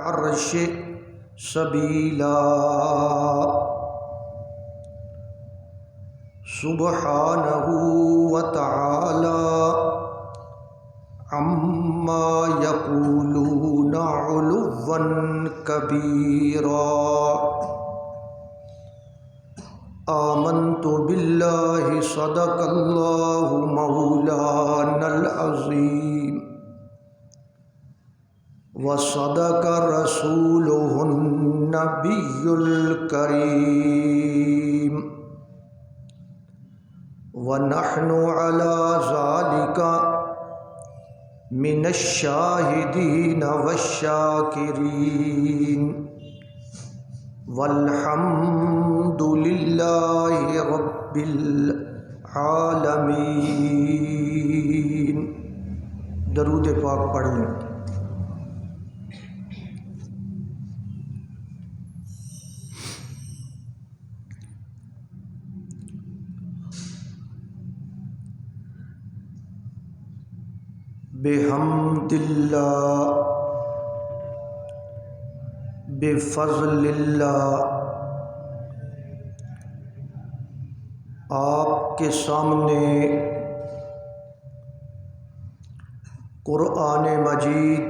عرش سبیلا سبحانہ وتعالی عما یقولون علوا کبیرا آمنت باللہ صدق اللہ مولانا العظیم وصدق رسولہ النبی الکریم ونحن علی ذلک من الشاہدین والشاکرین والحمد للہ رب العالمین۔ درود پاک پڑھ لیں۔ بحمد اللہ بفضل اللہ، آپ کے سامنے قرآن مجید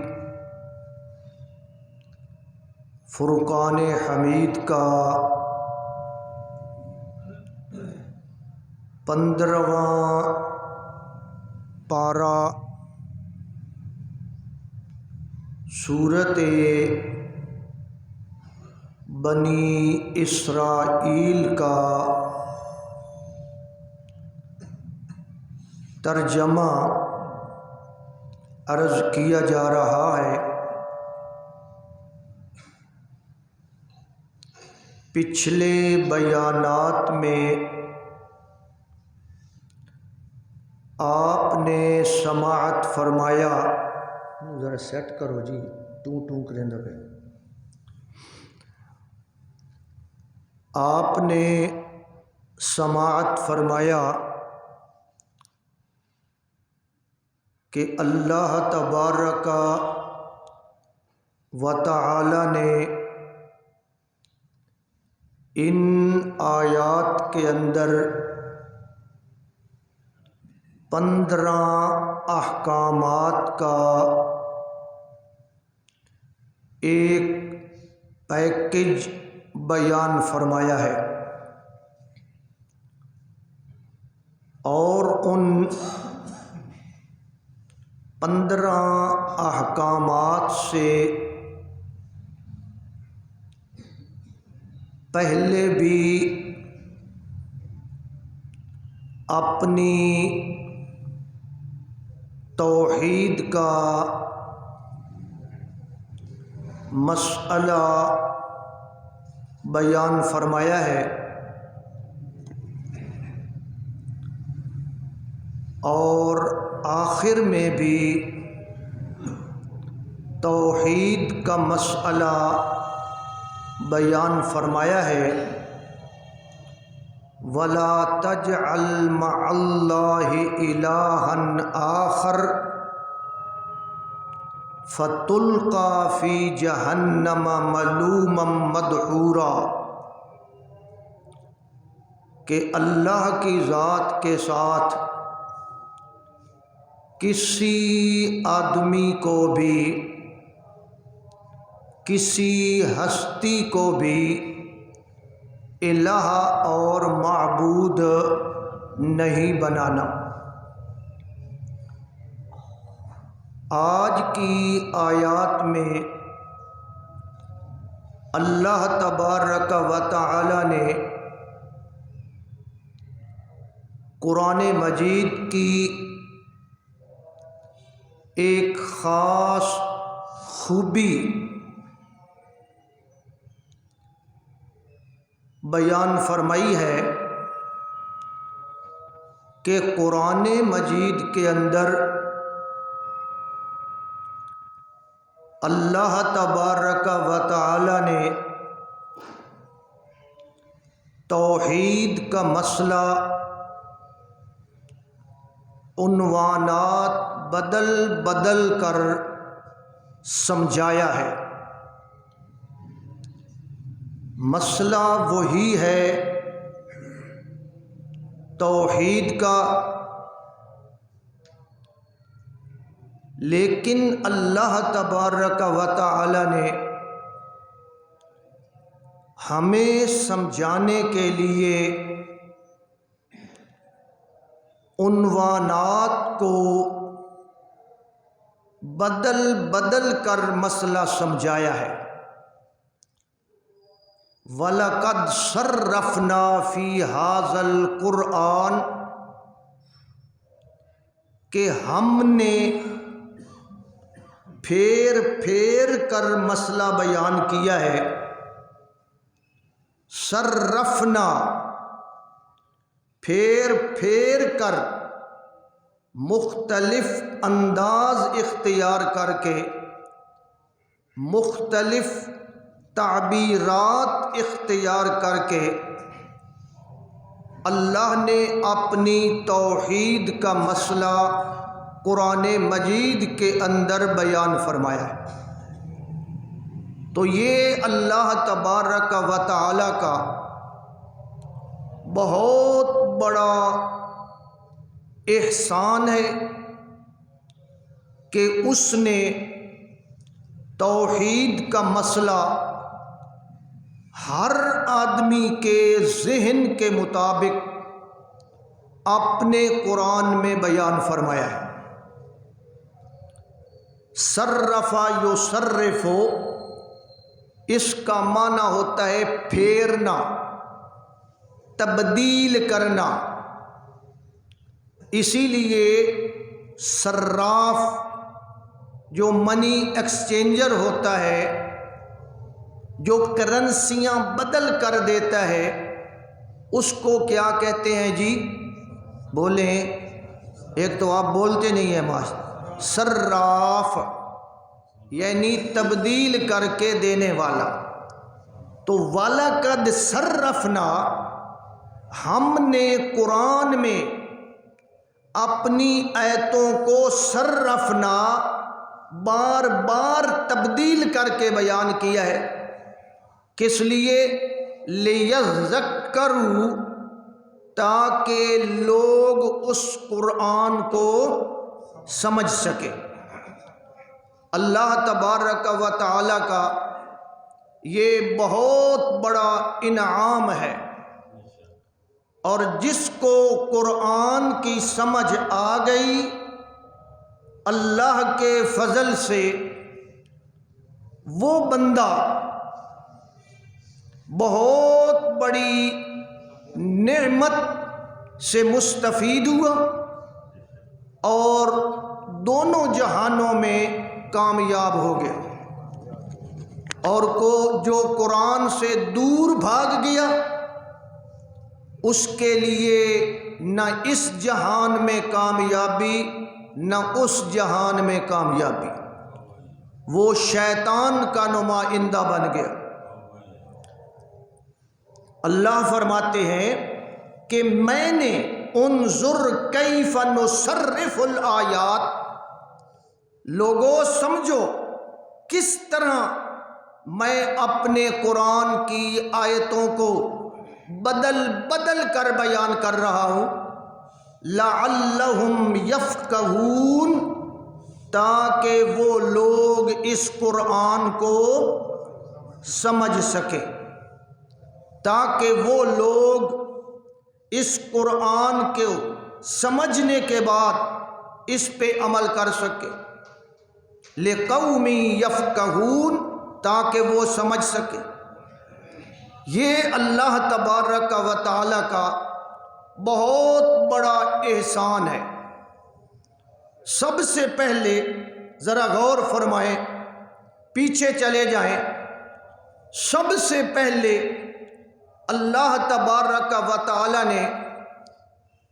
فرقان حمید کا 15واں پارہ سورۃ بنی اسرائیل کا ترجمہ عرض کیا جا رہا ہے۔ پچھلے بیانات میں آپ نے سماعت فرمایا، ذرا سیٹ کرو جی، ٹوں کریں پہ۔ آپ نے سماعت فرمایا کہ اللہ تبارک و تعالی نے ان آیات کے اندر 15 احکامات کا ایک پیکج بیان فرمایا ہے، اور ان 15 احکامات سے پہلے بھی اپنی توحید کا مسئلہ بیان فرمایا ہے، اور آخر میں بھی توحید کا مسئلہ بیان فرمایا ہے۔ وَلَا تَجْعَلْ مَعَ اللَّهِ إِلَٰهًا آخَرَ فَتُلْقَىٰ فِي جَهَنَّمَ مَلُومًا مَدْحُورًا، کہ اللہ کی ذات کے ساتھ کسی آدمی کو بھی، کسی ہستی کو بھی الہ اور معبود نہیں بنانا۔ آج کی آیات میں اللہ تبارک و تعالی نے قرآن مجید کی ایک خاص خوبی بیان فرمائی ہے کہ قرآن مجید کے اندر اللہ تبارک و تعالی نے توحید کا مسئلہ عنوانات بدل بدل کر سمجھایا ہے۔ مسئلہ وہی ہے توحید کا، لیکن اللہ تبارک و تعالی نے ہمیں سمجھانے کے لیے عنوانات کو بدل بدل کر مسئلہ سمجھایا ہے۔ وَلَقَدْ صَرَّفْنَا فِي هَذَا الْقُرْآنِ، کہ ہم نے پھیر پھیر کر مسئلہ بیان کیا ہے۔ صرفنا، پھیر پھیر کر، مختلف انداز اختیار کر کے، مختلف تعبیرات اختیار کر کے اللہ نے اپنی توحید کا مسئلہ قرآن مجید کے اندر بیان فرمایا ہے۔ تو یہ اللہ تبارک و تعالی کا بہت بڑا احسان ہے کہ اس نے توحید کا مسئلہ ہر آدمی کے ذہن کے مطابق اپنے قرآن میں بیان فرمایا ہے۔ صرفا یصرف، اس کا معنی ہوتا ہے پھیرنا، تبدیل کرنا۔ اسی لیے صراف جو منی ایکسچینجر ہوتا ہے، جو کرنسیاں بدل کر دیتا ہے، اس کو کیا کہتے ہیں جی؟ بولیں، ایک تو آپ بولتے نہیں ہیں ماشاء۔ صراف یعنی تبدیل کر کے دینے والا۔ تو وَلَقَدْ صَرَّفْنَا، ہم نے قرآن میں اپنی آیتوں کو صرفنا، بار بار تبدیل کر کے بیان کیا ہے۔ کس لیے؟ لِيَذَّكَّرُوا، تاکہ لوگ اس قرآن کو سمجھ سکے۔ اللہ تبارک و تعالی کا یہ بہت بڑا انعام ہے، اور جس کو قرآن کی سمجھ آ گئی اللہ کے فضل سے، وہ بندہ بہت بڑی نعمت سے مستفید ہوا اور دونوں جہانوں میں کامیاب ہو گیا۔ اور جو قرآن سے دور بھاگ گیا، اس کے لیے نہ اس جہان میں کامیابی نہ اس جہان میں کامیابی، وہ شیطان کا نمائندہ بن گیا۔ اللہ فرماتے ہیں کہ میں نے انظر کیف نصرف الآیات، لوگوں سمجھو کس طرح میں اپنے قرآن کی آیتوں کو بدل بدل کر بیان کر رہا ہوں، لعلہم یفقہون، تاکہ وہ لوگ اس قرآن کو سمجھ سکیں، تاکہ وہ لوگ اس قرآن کو سمجھنے کے بعد اس پہ عمل کر سکیں۔ لقوم یفقہون، تاکہ وہ سمجھ سکیں۔ یہ اللہ تبارک و تعالی کا بہت بڑا احسان ہے۔ سب سے پہلے ذرا غور فرمائیں، پیچھے چلے جائیں۔ سب سے پہلے اللہ تبارک و تعالی نے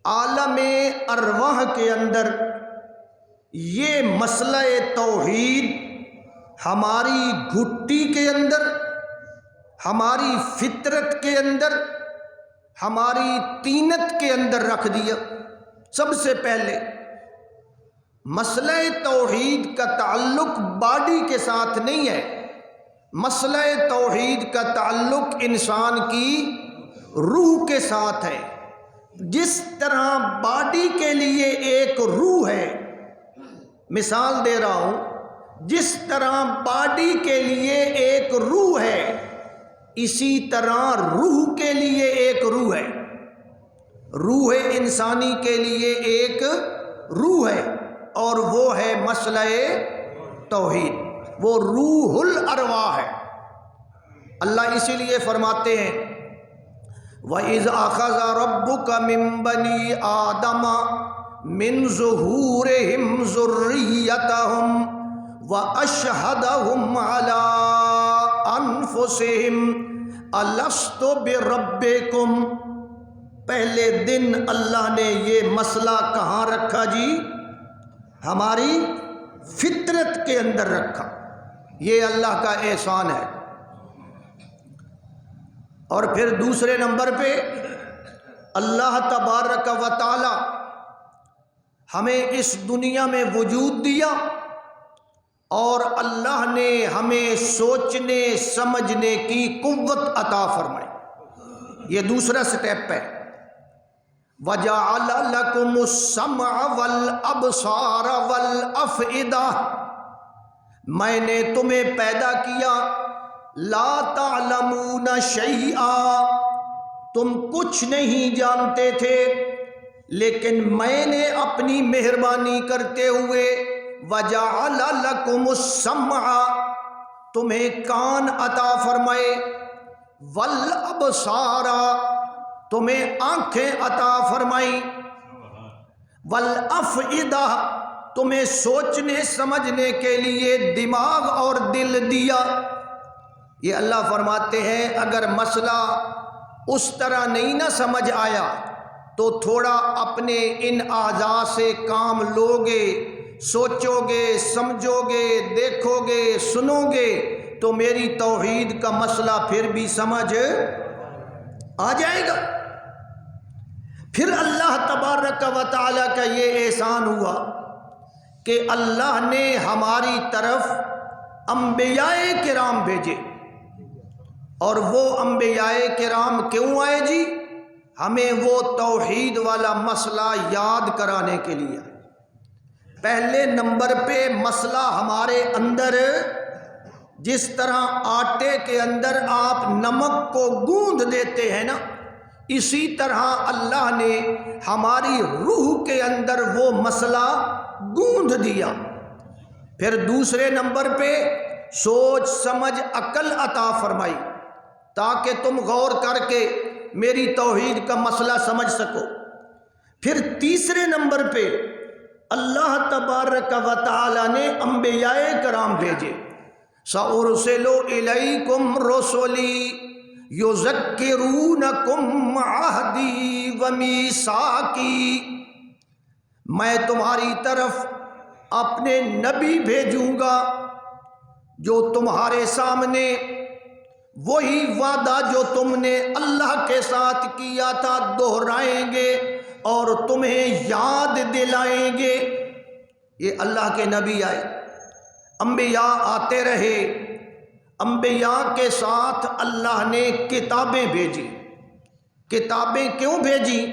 عالم ارواح کے اندر یہ مسئلہ توحید ہماری گھٹی کے اندر، ہماری فطرت کے اندر، ہماری طینت کے اندر رکھ دیا۔ سب سے پہلے مسئلہ توحید کا تعلق باڈی کے ساتھ نہیں ہے، مسئلہ توحید کا تعلق انسان کی روح کے ساتھ ہے۔ جس طرح باڈی کے لیے ایک روح ہے، مثال دے رہا ہوں، جس طرح باڈی کے لیے ایک روح ہے، اسی طرح روح کے لیے ایک روح ہے۔ روح انسانی کے لیے ایک روح ہے اور وہ ہے مسئلہ توحید، وہ روح الارواح ہے۔ اللہ اسی لیے فرماتے ہیں وَإِذْ أَخَذَ رَبُّكَ مِن بَنِي آدَمَ مِن ظُهُورِهِمْ ذُرِّيَّتَهُمْ وَأَشْهَدَهُمْ عَلَىٰ أَنفُسِهِمْ أَلَسْتُ بِرَبِّكُمْ۔ پہلے دن اللہ نے یہ مسئلہ کہاں رکھا جی؟ ہماری فطرت کے اندر رکھا۔ یہ اللہ کا احسان ہے۔ اور پھر دوسرے نمبر پہ اللہ تبارک و تعالی ہمیں اس دنیا میں وجود دیا اور اللہ نے ہمیں سوچنے سمجھنے کی قوت عطا فرمائی۔ یہ دوسرا سٹیپ ہے۔ وَجَعَلَ لَكُمُ السَّمْعَ وَالْأَبْصَارَ وَالْأَفْئِدَةَ، میں نے تمہیں پیدا کیا، لا تعلمون شیئا، تم کچھ نہیں جانتے تھے، لیکن میں نے اپنی مہربانی کرتے ہوئے وَجَعَلَ لَكُمُ السَّمْعَ، تمہیں کان عطا فرمائے، وَالْأَبْصَارَ، تمہیں آنکھیں عطا فرمائی، وَالْأَفْئِدَةَ، تمہیں سوچنے سمجھنے کے لیے دماغ اور دل دیا۔ یہ اللہ فرماتے ہیں اگر مسئلہ اس طرح نہیں نہ سمجھ آیا تو تھوڑا اپنے ان اعضاء سے کام لوگے، سوچو گے، سمجھو گے، دیکھو گے، سنو گے تو میری توحید کا مسئلہ پھر بھی سمجھ آ جائے گا۔ پھر اللہ تبارک و تعالیٰ کا یہ احسان ہوا کہ اللہ نے ہماری طرف انبیاء کرام بھیجے۔ اور وہ انبیاء کرام کیوں آئے جی؟ ہمیں وہ توحید والا مسئلہ یاد کرانے کے لیے۔ پہلے نمبر پہ مسئلہ ہمارے اندر، جس طرح آٹے کے اندر آپ نمک کو گوندھ دیتے ہیں نا، اسی طرح اللہ نے ہماری روح کے اندر وہ مسئلہ گوندھ دیا۔ پھر دوسرے نمبر پہ سوچ سمجھ عقل عطا فرمائی تاکہ تم غور کر کے میری توحید کا مسئلہ سمجھ سکو۔ پھر تیسرے نمبر پہ اللہ تبارک و تعالی نے انبیاء کرام بھیجے۔ سَأُرْسِلُ إِلَيْكُمْ رُسُلِي يُذَكِّرُونَكُمْ عَهْدِي وَمِيثَاقِي، میں تمہاری طرف اپنے نبی بھیجوں گا جو تمہارے سامنے وہی وعدہ جو تم نے اللہ کے ساتھ کیا تھا دہرائیں گے اور تمہیں یاد دلائیں گے۔ یہ اللہ کے نبی آئے، انبیاء آتے رہے، انبیاء کے ساتھ اللہ نے کتابیں بھیجی۔ کتابیں کیوں بھیجی؟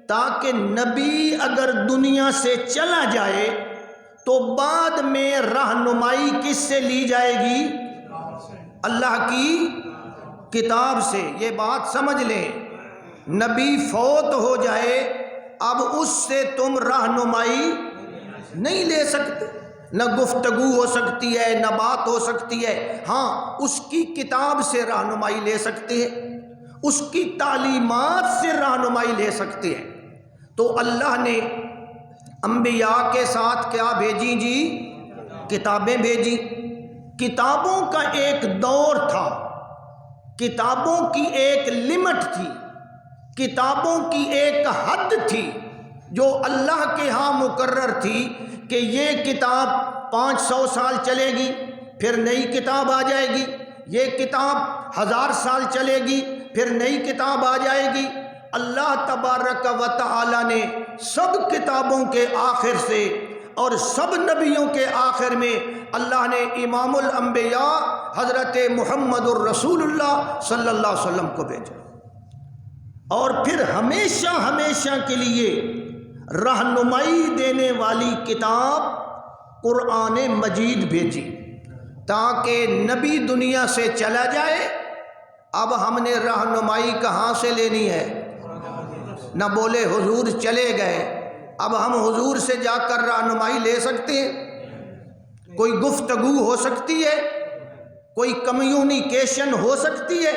تاکہ نبی اگر دنیا سے چلا جائے تو بعد میں رہنمائی کس سے لی جائے گی؟ اللہ کی کتاب سے۔ یہ بات سمجھ لیں، نبی فوت ہو جائے اب اس سے تم رہنمائی نہیں لے سکتے، نہ گفتگو ہو سکتی ہے، نہ بات ہو سکتی ہے۔ ہاں، اس کی کتاب سے رہنمائی لے سکتے ہیں، اس کی تعلیمات سے رہنمائی لے سکتے ہیں۔ تو اللہ نے انبیاء کے ساتھ کیا بھیجی جی؟ کتابیں بھیجی۔ کتابوں کا ایک دور تھا، کتابوں کی ایک لمٹ تھی، کتابوں کی ایک حد تھی جو اللہ کے ہاں مقرر تھی کہ یہ کتاب 500 سال چلے گی، پھر نئی کتاب آ جائے گی، یہ کتاب 1000 سال چلے گی، پھر نئی کتاب آ جائے گی۔ اللہ تبارک و تعالی نے سب کتابوں کے آخر سے اور سب نبیوں کے آخر میں اللہ نے امام الانبیاء حضرت محمد الرسول اللہ صلی اللہ علیہ وسلم کو بھیجا، اور پھر ہمیشہ ہمیشہ کے لیے رہنمائی دینے والی کتاب قرآن مجید بھیجی تاکہ نبی دنیا سے چلا جائے۔ اب ہم نے رہنمائی کہاں سے لینی ہے؟ نہ بولے حضور چلے گئے، اب ہم حضور سے جا کر رہنمائی لے سکتے ہیں؟ کوئی گفتگو ہو سکتی ہے؟ کوئی کمیونیکیشن ہو سکتی ہے؟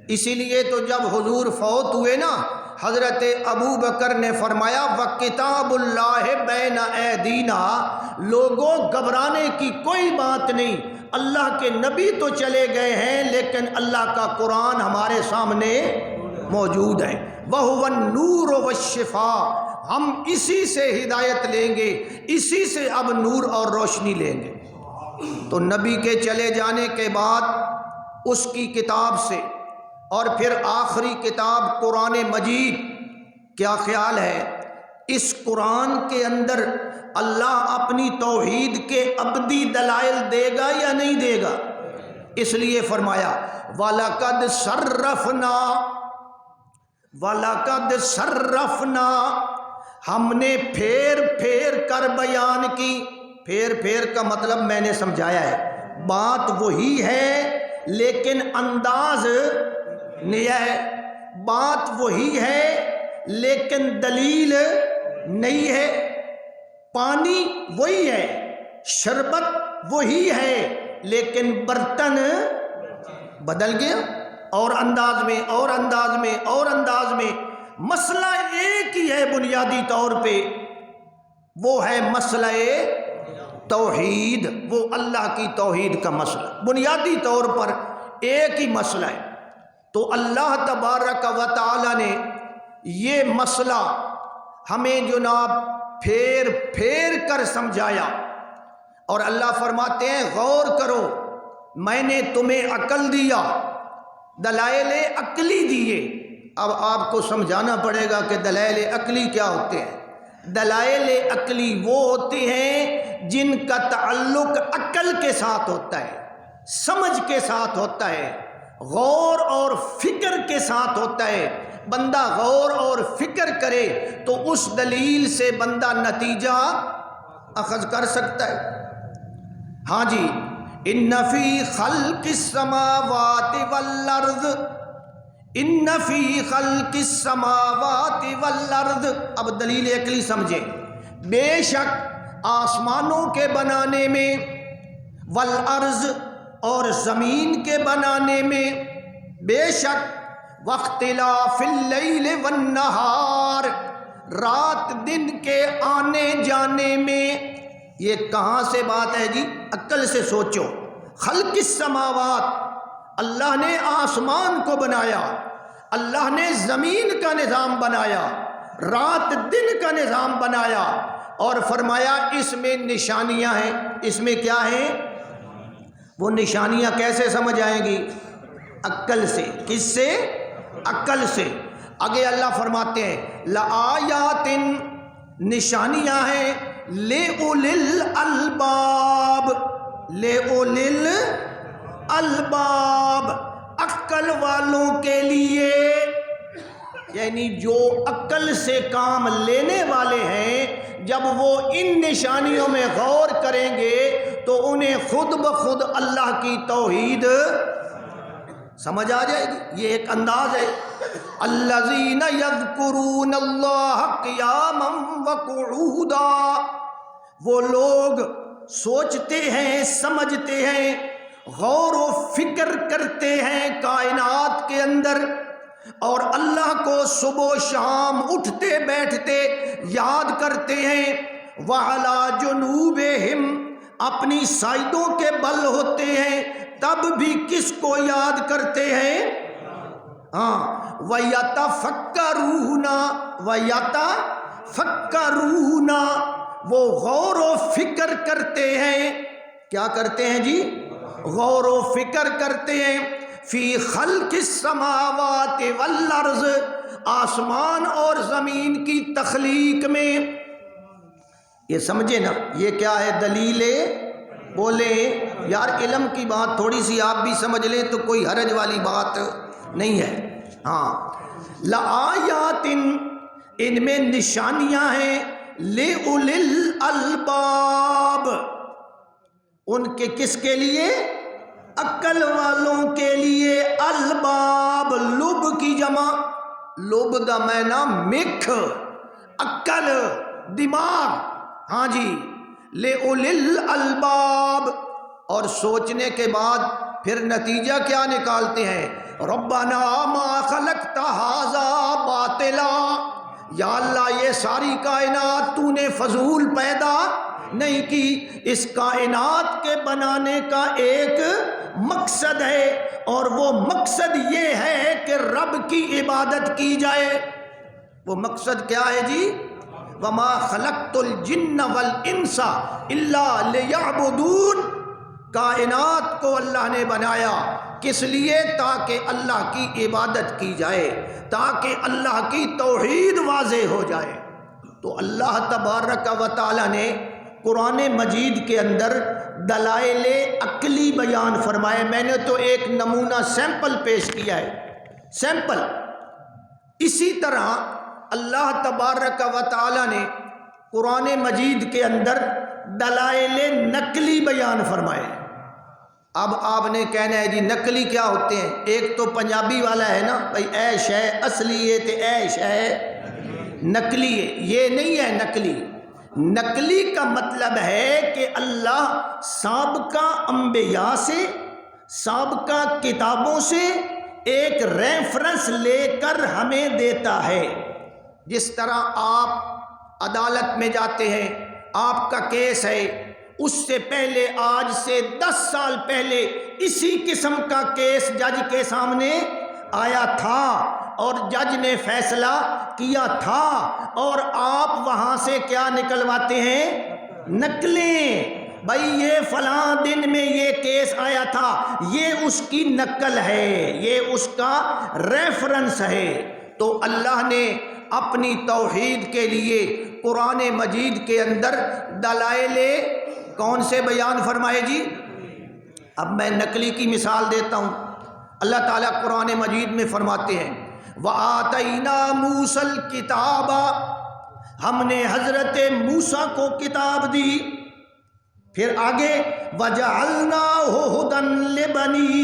اسی لیے تو جب حضور فوت ہوئے نا، حضرت ابو بکر نے فرمایا وَكِتَابُ اللَّهِ بَيْنَ أَيْدِينَا، لوگوں گھبرانے کی کوئی بات نہیں، اللہ کے نبی تو چلے گئے ہیں لیکن اللہ کا قرآن ہمارے سامنے موجود ہے۔ وَهُوَ النُّورُ وَالشِّفَاءُ، ہم اسی سے ہدایت لیں گے، اسی سے اب نور اور روشنی لیں گے۔ تو نبی کے چلے جانے کے بعد اس کی کتاب سے، اور پھر آخری کتاب قرآن مجید، کیا خیال ہے اس قرآن کے اندر اللہ اپنی توحید کے ابدی دلائل دے گا یا نہیں دے گا؟ اس لیے فرمایا وَلَقَدْ صَرَّفْنَا، وَلَقَدْ صَرَّفْنَا، ہم نے پھیر پھیر کر بیان کی۔ پھیر پھیر کا مطلب میں نے سمجھایا ہے، بات وہی ہے لیکن انداز نیا ہے، بات وہی ہے لیکن دلیل نہیں ہے، پانی وہی ہے، شربت وہی ہے لیکن برتن بدل گیا، اور انداز میں اور انداز میں اور انداز میں۔ مسئلہ ایک ہی ہے بنیادی طور پہ، وہ ہے مسئلہ توحید، وہ اللہ کی توحید کا مسئلہ بنیادی طور پر ایک ہی مسئلہ ہے۔ تو اللہ تبارک و تعالی نے یہ مسئلہ ہمیں جناب پھیر پھیر کر سمجھایا، اور اللہ فرماتے ہیں غور کرو، میں نے تمہیں عقل دیا، دلائل عقلی دیے۔ اب آپ کو سمجھانا پڑے گا کہ دلائل عقلی کیا ہوتے ہیں۔ دلائل عقلی وہ ہوتے ہیں جن کا تعلق عقل کے ساتھ ہوتا ہے، سمجھ کے ساتھ ہوتا ہے، غور اور فکر کے ساتھ ہوتا ہے۔ بندہ غور اور فکر کرے تو اس دلیل سے بندہ نتیجہ اخذ کر سکتا ہے۔ ہاں جی، ان فی خلق السماوات والارض، ان فی خلق السماوات والارض، اب دلیل عقلی سمجھیں، بے شک آسمانوں کے بنانے میں، والارض اور زمین کے بنانے میں، بے شک واختلاف اللیل والنہار، رات دن کے آنے جانے میں۔ یہ کہاں سے بات ہے جی؟ عقل سے سوچو۔ خلق السماوات، اللہ نے آسمان کو بنایا، اللہ نے زمین کا نظام بنایا، رات دن کا نظام بنایا، اور فرمایا اس میں نشانیاں ہیں۔ اس میں کیا ہیں؟ وہ نشانیاں کیسے سمجھ آئیں گی؟ عقل سے۔ کس سے؟ عقل سے۔ آگے اللہ فرماتے ہیں لآیات، نشانیاں ہیں، لِأُولِي الْأَلْبَابِ، لِأُولِي الْأَلْبَابِ، عقل والوں کے لیے، یعنی جو عقل سے کام لینے والے ہیں، جب وہ ان نشانیوں میں غور کریں گے تو انہیں خود بخود اللہ کی توحید سمجھ آ جائے گی۔ یہ ایک انداز ہے۔ الذین یذکرون اللہ قیاما وقعودا، وہ لوگ سوچتے ہیں، سمجھتے ہیں، غور و فکر کرتے ہیں کائنات کے اندر، اور اللہ کو صبح و شام اٹھتے بیٹھتے یاد کرتے ہیں۔ وَعَلَى جُنُوبِهِمْ، اپنی سائیدوں کے بل ہوتے ہیں، تب بھی کس کو یاد کرتے ہیں؟ ہاں، وَيَتَفَكَّرُونَ، وَيَتَفَكَّرُونَ، وہ غور و فکر کرتے ہیں۔ کیا کرتے ہیں جی؟ غور و فکر کرتے ہیں۔ فی خلق السماوات والارض، آسمان اور زمین کی تخلیق میں۔ یہ سمجھے نا، یہ کیا ہے؟ دلیل بولے یار علم کی بات تھوڑی سی آپ بھی سمجھ لیں تو کوئی حرج والی بات نہیں ہے. ہاں لآیات ان میں نشانیاں ہیں لِأُولِي الْأَلْبَابِ ان کے کس کے لیے؟ عقل والوں کے لیے. الباب لب کی جمع، لب دا معنی مکھ، عقل دماغ. ہاں جی لِأُولِي الْأَلْبَابِ. اور سوچنے کے بعد پھر نتیجہ کیا نکالتے ہیں؟ ربنا ما خلقت ھذا باطلا. یا اللہ یہ ساری کائنات تو نے فضول پیدا نہیں کی، اس کائنات کے بنانے کا ایک مقصد ہے، اور وہ مقصد یہ ہے کہ رب کی عبادت کی جائے. وہ مقصد کیا ہے جی؟ وما خلقت الجن والانس الا لیعبدون. کائنات کو اللہ نے بنایا کس لیے؟ تاکہ اللہ کی عبادت کی جائے، تاکہ اللہ کی توحید واضح ہو جائے. تو اللہ تبارک و تعالی نے قرآن مجید کے اندر دلائل عقلی بیان فرمائے. میں نے تو ایک نمونہ سیمپل پیش کیا ہے، سیمپل. اسی طرح اللہ تبارک و تعالی نے قرآن مجید کے اندر دلائل نقلی بیان فرمائے. اب آپ نے کہنا ہے جی نقلی کیا ہوتے ہیں؟ ایک تو پنجابی والا ہے نا بھائی عیش ہے اصلی ہے تے عیش ہے نقلی ہے. یہ نہیں ہے نقلی. نقلی کا مطلب ہے کہ اللہ سابقہ انبیاء سے، سابقہ کتابوں سے ایک ریفرنس لے کر ہمیں دیتا ہے. جس طرح آپ عدالت میں جاتے ہیں، آپ کا کیس ہے، اس سے پہلے آج سے 10 سال پہلے اسی قسم کا کیس جج کے سامنے آیا تھا اور جج نے فیصلہ کیا تھا، اور آپ وہاں سے کیا نکلواتے ہیں؟ نقلیں. بھائی یہ فلاں دن میں یہ کیس آیا تھا، یہ اس کی نقل ہے، یہ اس کا ریفرنس ہے. تو اللہ نے اپنی توحید کے لیے قرآن مجید کے اندر دلائل کون سے بیان فرمائے جی؟ اب میں نقلی کی مثال دیتا ہوں. اللہ تعالیٰ قرآن مجید میں فرماتے ہیں وَآتَيْنَا مُوسَى الْكِتَابَ، ہم نے حضرت موسیٰ کو کتاب دی. پھر آگے وَجَعَلْنَاهُ هُدًى لِبَنِي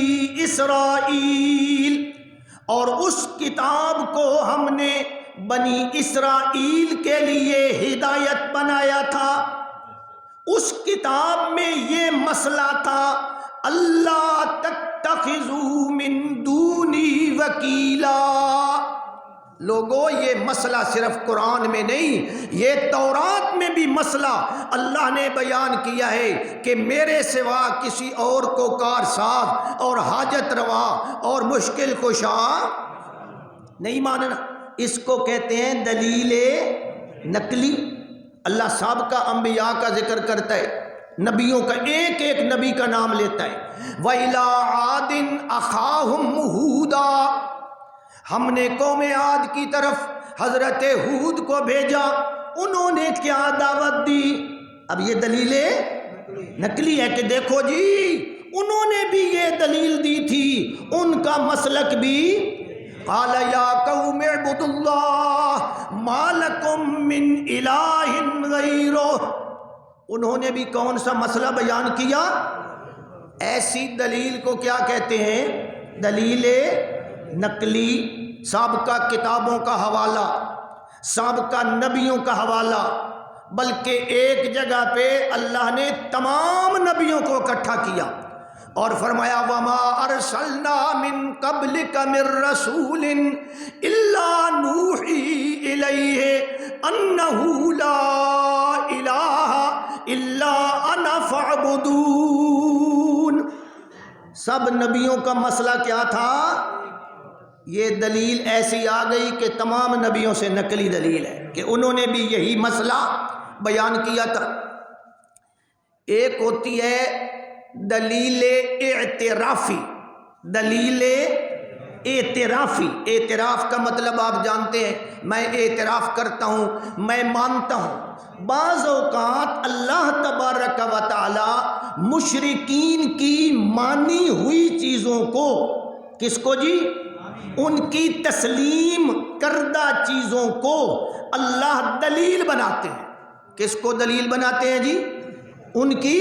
إِسْرَائِيلَ، اور اس کتاب کو ہم نے بنی اسرائیل کے لیے ہدایت بنایا تھا. اس کتاب میں یہ مسئلہ تھا اللہ تتخذوا من دونی وکیلا. لوگوں یہ مسئلہ صرف قرآن میں نہیں، یہ تورات میں بھی مسئلہ اللہ نے بیان کیا ہے کہ میرے سوا کسی اور کو کارساز اور حاجت روا اور مشکل کشا نہیں ماننا. اس کو کہتے ہیں دلیل نقلی. اللہ سابقہ انبیاء کا ذکر کرتا ہے، نبیوں کا ایک ایک نبی کا نام لیتا ہے. وَإِلَىٰ عَادٍ أَخَاهُمْ هُودًا، ہم نے قوم عاد کی طرف حضرت ہود کو بھیجا. انہوں نے کیا دعوت دی؟ اب یہ دلیل نقلی ہے کہ دیکھو جی انہوں نے بھی یہ دلیل دی تھی، ان کا مسلک بھی قال یا قوم اعبدوا اللہ ما لکم من الہ غیرہ. انہوں نے بھی کون سا مسئلہ بیان کیا؟ ایسی دلیل کو کیا کہتے ہیں؟ دلیل نقلی. سابقہ کتابوں کا حوالہ، سابقہ نبیوں کا حوالہ. بلکہ ایک جگہ پہ اللہ نے تمام نبیوں کو اکٹھا کیا اور فرمایا وما ارسلنا من قبلک من رسول الا نوحی الیہ انہ لا الہ الا انا فاعبدون. سب نبیوں کا مسئلہ کیا تھا؟ یہ دلیل ایسی آ گئی کہ تمام نبیوں سے نقلی دلیل ہے کہ انہوں نے بھی یہی مسئلہ بیان کیا تھا. ایک ہوتی ہے دلیل اعترافی. دلیل اعترافی، اعتراف کا مطلب آپ جانتے ہیں، میں اعتراف کرتا ہوں، میں مانتا ہوں. بعض اوقات اللہ تبارک و تعالی مشرکین کی مانی ہوئی چیزوں کو، کس کو جی؟ ان کی تسلیم کردہ چیزوں کو اللہ دلیل بناتے ہیں۔ کس کو دلیل بناتے ہیں جی؟ ان کی۔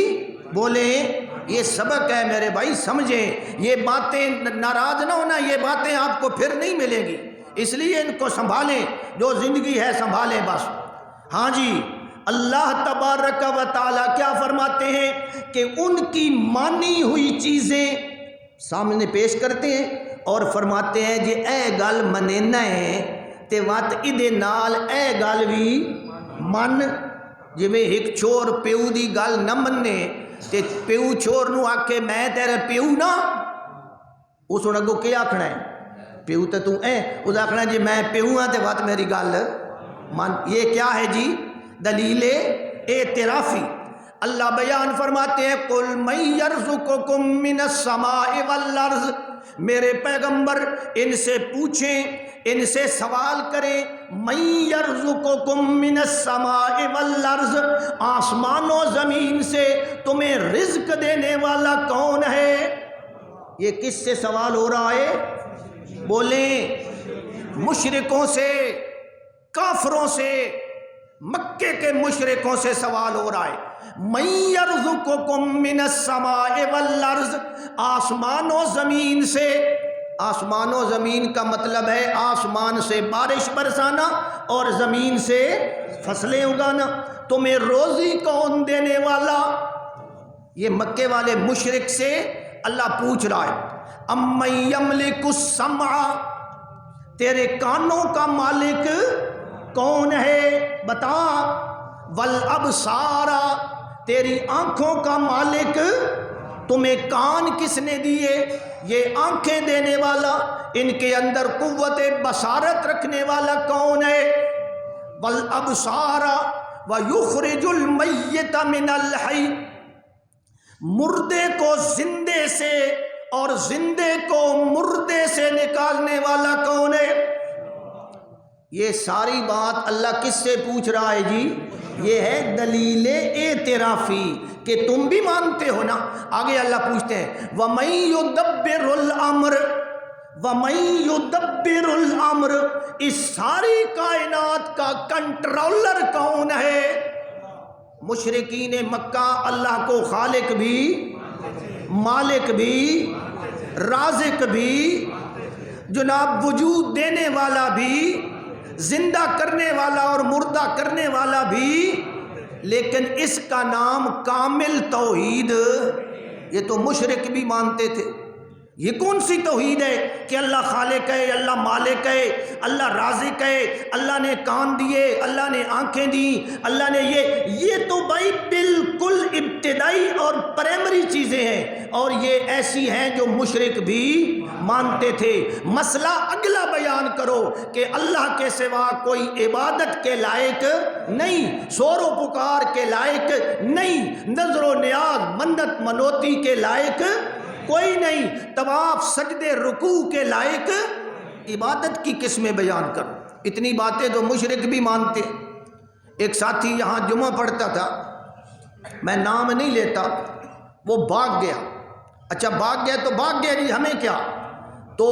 بولیں یہ سبق ہے میرے بھائی، سمجھیں، یہ باتیں ناراض نہ ہونا، یہ باتیں آپ کو پھر نہیں ملیں گی، اس لیے ان کو سنبھالیں، جو زندگی ہے سنبھالیں بس۔ ہاں جی، اللہ تبارک و تعالیٰ کیا فرماتے ہیں کہ ان کی مانی ہوئی چیزیں سامنے پیش کرتے ہیں اور فرماتے ہیں جی اے گل منینا ہے تے وات ادے نال اے گل بھی من، جویں ایک چور پیو دی گل نہ مننے تے پیو چور نو آکھے میں تیرے پیو نا، اس نے اگوں کیا آکھنا ہے؟ پیو تے تو اس آکھنا جی میں پیو ہاں تے وات میری گل من۔ یہ کیا ہے جی؟ دلیل اعترافی۔ اللہ بیان فرماتے ہیں قُلْ مَن يَرْزُقُكُم مِّنَ السَّمَاءِ وَالْأَرْضِ، میرے پیغمبر ان سے پوچھیں، ان سے سوال کریں، مَن يَرْزُقُكُم مِّنَ السَّمَاءِ وَالْأَرْضِ، آسمان و زمین سے تمہیں رزق دینے والا کون ہے؟ یہ کس سے سوال ہو رہا ہے؟ بولیں، مشرکوں سے، کافروں سے، مکے کے مشرکوں سے سوال ہو رہا ہے۔ مَن يَرْزُقُكُم مِّنَ السَّمَاءِ وَالْأَرْضِ، آسمان و زمین سے۔ آسمان و زمین کا مطلب ہے آسمان سے بارش برسانا اور زمین سے فصلیں اگانا۔ تمہیں روزی کون دینے والا؟ یہ مکے والے مشرک سے اللہ پوچھ رہا ہے۔ اَمَّن يَمْلِكُ السَّمْعَ، تیرے کانوں کا مالک کون ہے بتا؟ وَالْأَبْصَارَ، تیری آنکھوں کا مالک، تمہیں کان کس نے دیے؟ یہ آنکھیں دینے والا، ان کے اندر قوت بصارت رکھنے والا کون ہے؟ وَالْأَبْصَارَ وَيُخْرِجُ الْمَيِّتَ مِنَ الْحَيِّ، مردے کو زندے سے اور زندے کو مردے سے نکالنے والا کون ہے؟ یہ ساری بات اللہ کس سے پوچھ رہا ہے جی؟ یہ ہے دلیل اعترافی کہ تم بھی مانتے ہو نا۔ آگے اللہ پوچھتے ہیں وَمَن يُدَبِّرُ الْأَمْرَ، وَمَن يُدَبِّرُ الْأَمْرَ، اس ساری کائنات کا کنٹرولر کون ہے؟ مشرکین مکہ اللہ کو خالق بھی، مالک بھی، رازق بھی، جناب وجود دینے والا بھی، زندہ کرنے والا اور مردہ کرنے والا بھی، لیکن اس کا نام کامل توحید، یہ تو مشرک بھی مانتے تھے۔ یہ کون سی توحید ہے کہ اللہ خالق ہے، اللہ مالک ہے، اللہ رازق ہے، اللہ نے کان دیے، اللہ نے آنکھیں دی، اللہ نے یہ تو بھائی بالکل ابتدائی اور پرائمری چیزیں ہیں، اور یہ ایسی ہیں جو مشرک بھی مانتے تھے۔ مسئلہ اگلا بیان کرو کہ اللہ کے سوا کوئی عبادت کے لائق نہیں، شور و پکار کے لائق نہیں، نظر و نیاز منت منوتی کے لائق کوئی نہیں، طواف سجدے رکوع کے لائق عبادت کی قسمیں بیان کرو۔ اتنی باتیں تو مشرک بھی مانتے۔ ایک ساتھی یہاں جمعہ پڑھتا تھا، میں نام نہیں لیتا، وہ بھاگ گیا۔ اچھا بھاگ گیا تو بھاگ گیا جی، ہمیں کیا؟ تو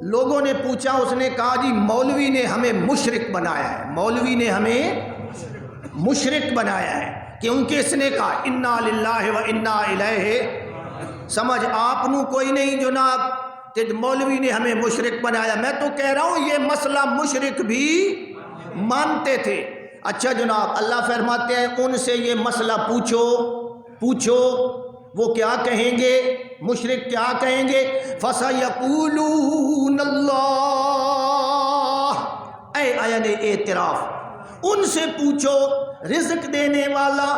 لوگوں نے پوچھا، اس نے کہا جی مولوی نے ہمیں مشرک بنایا ہے، مولوی نے ہمیں مشرک بنایا ہے، کیونکہ اس نے کہا انا للہ و انا الیہ، سمجھ آپ نو کوئی نہیں جناب، کہ مولوی نے ہمیں مشرک بنایا۔ میں تو کہہ رہا ہوں یہ مسئلہ مشرک بھی مانتے تھے۔ اچھا جناب، اللہ فرماتے ہیں ان سے یہ مسئلہ پوچھو، وہ کیا کہیں گے؟ مشرک کیا کہیں گے؟ فَسَيَقُولُونَ اللَّهُ، اے آیت اعتراف، ان سے پوچھو رزق دینے والا،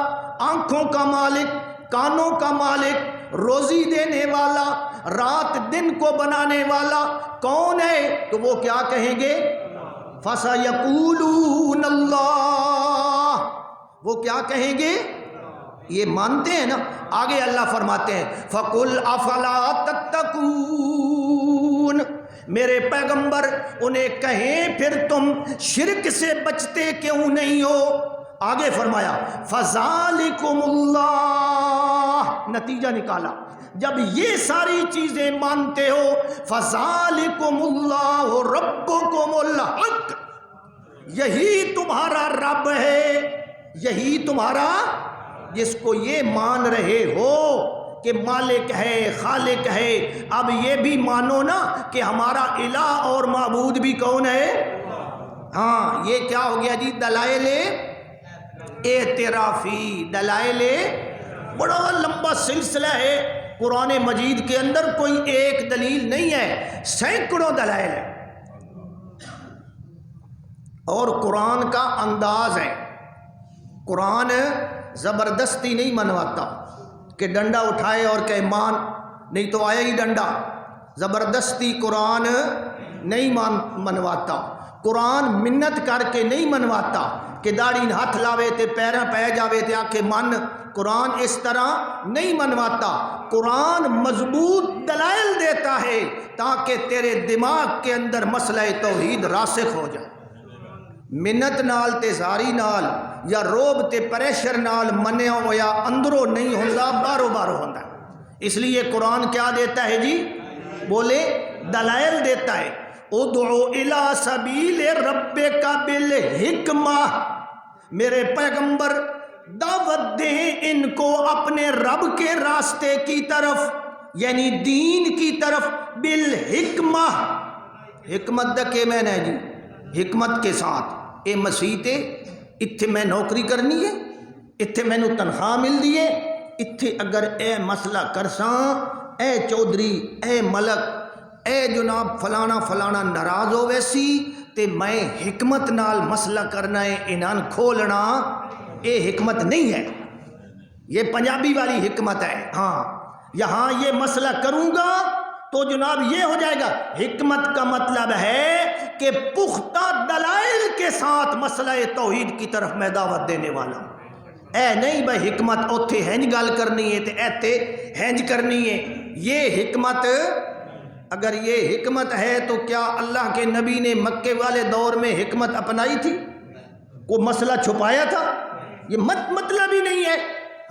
آنکھوں کا مالک، کانوں کا مالک، روزی دینے والا، رات دن کو بنانے والا کون ہے؟ تو وہ کیا کہیں گے؟ فَسَيَقُولُونَ اللَّهُ، وہ کیا کہیں گے؟ یہ مانتے ہیں نا۔ آگے اللہ فرماتے ہیں فَقُلْ أَفَلَا تَتَّقُونَ، میرے پیغمبر انہیں کہیں پھر تم شرک سے بچتے کیوں نہیں ہو؟ آگے فرمایا فَذَلِكُمُ اللَّهُ، نتیجہ نکالا جب یہ ساری چیزیں مانتے ہو فذالکم اللہ ربکم الحق، یہی تمہارا رب ہے، یہی تمہارا، جس کو یہ مان رہے ہو کہ مالک ہے خالق ہے، اب یہ بھی مانو نا کہ ہمارا الہ اور معبود بھی کون ہے۔ ہاں یہ کیا ہو گیا جی؟ دلائل اعترافی، دلائل، بڑا لمبا سلسلہ ہے قرآن مجید کے اندر، کوئی ایک دلیل نہیں ہے، سینکڑوں دلائل ہیں۔ اور قرآن کا انداز ہے، قرآن زبردستی نہیں منواتا کہ ڈنڈا اٹھائے اور کہ مان، نہیں تو آیا ہی ڈنڈا، زبردستی قرآن نہیں منواتا، قرآن منت کر کے نہیں منواتا کہ داڑھی ہاتھ لاوے تے پیراں پہ جاوے تے آکھے من، قرآن اس طرح نہیں منواتا، قرآن مضبوط دلائل دیتا ہے تاکہ تیرے دماغ کے اندر مسئلہ توحید راسخ ہو جائے۔ منت نال تے زاری نال یا روب تے پریشر نال منیا ہویا اندروں نہیں ہوندا، بارو بارو ہوندا ہے۔ اس لیے قرآن کیا دیتا ہے جی؟ بولے دلائل دیتا ہے۔ ادعو الی سبیل ربک بالحکمہ، میرے پیغمبر دعوت دیں ان کو اپنے رب کے راستے کی طرف، یعنی دین کی طرف، بالحکمہ، حکمت دا کے میں نے جی؟ حکمت کے ساتھ، اے مسیح تے اتھے میں نوکری کرنی ہے، اتھے میں نو تنخواہ مل دیے، اتھے اگر اے مسئلہ کرساں، اے چودھری، اے ملک، اے جناب فلانا فلانا ناراض ہو ویسی تے میں حکمت نال مسئلہ کرنا ہے، انہاں کھولنا، اے حکمت نہیں ہے، یہ پنجابی والی حکمت ہے۔ ہاں یہاں یہ مسئلہ کروں گا تو جناب یہ ہو جائے گا۔ حکمت کا مطلب ہے کہ پختہ دلائل کے ساتھ مسئلہ توحید کی طرف میں دعوت دینے والا ہوں۔ اے نہیں بھائی حکمت اوتھے ہنج گل کرنی ہے تے ایتھے ہنج کرنی ہے، یہ حکمت، اگر یہ حکمت ہے تو کیا اللہ کے نبی نے مکے والے دور میں حکمت اپنائی تھی؟ کوئی مسئلہ چھپایا تھا؟ یہ مطلب ہی نہیں ہے۔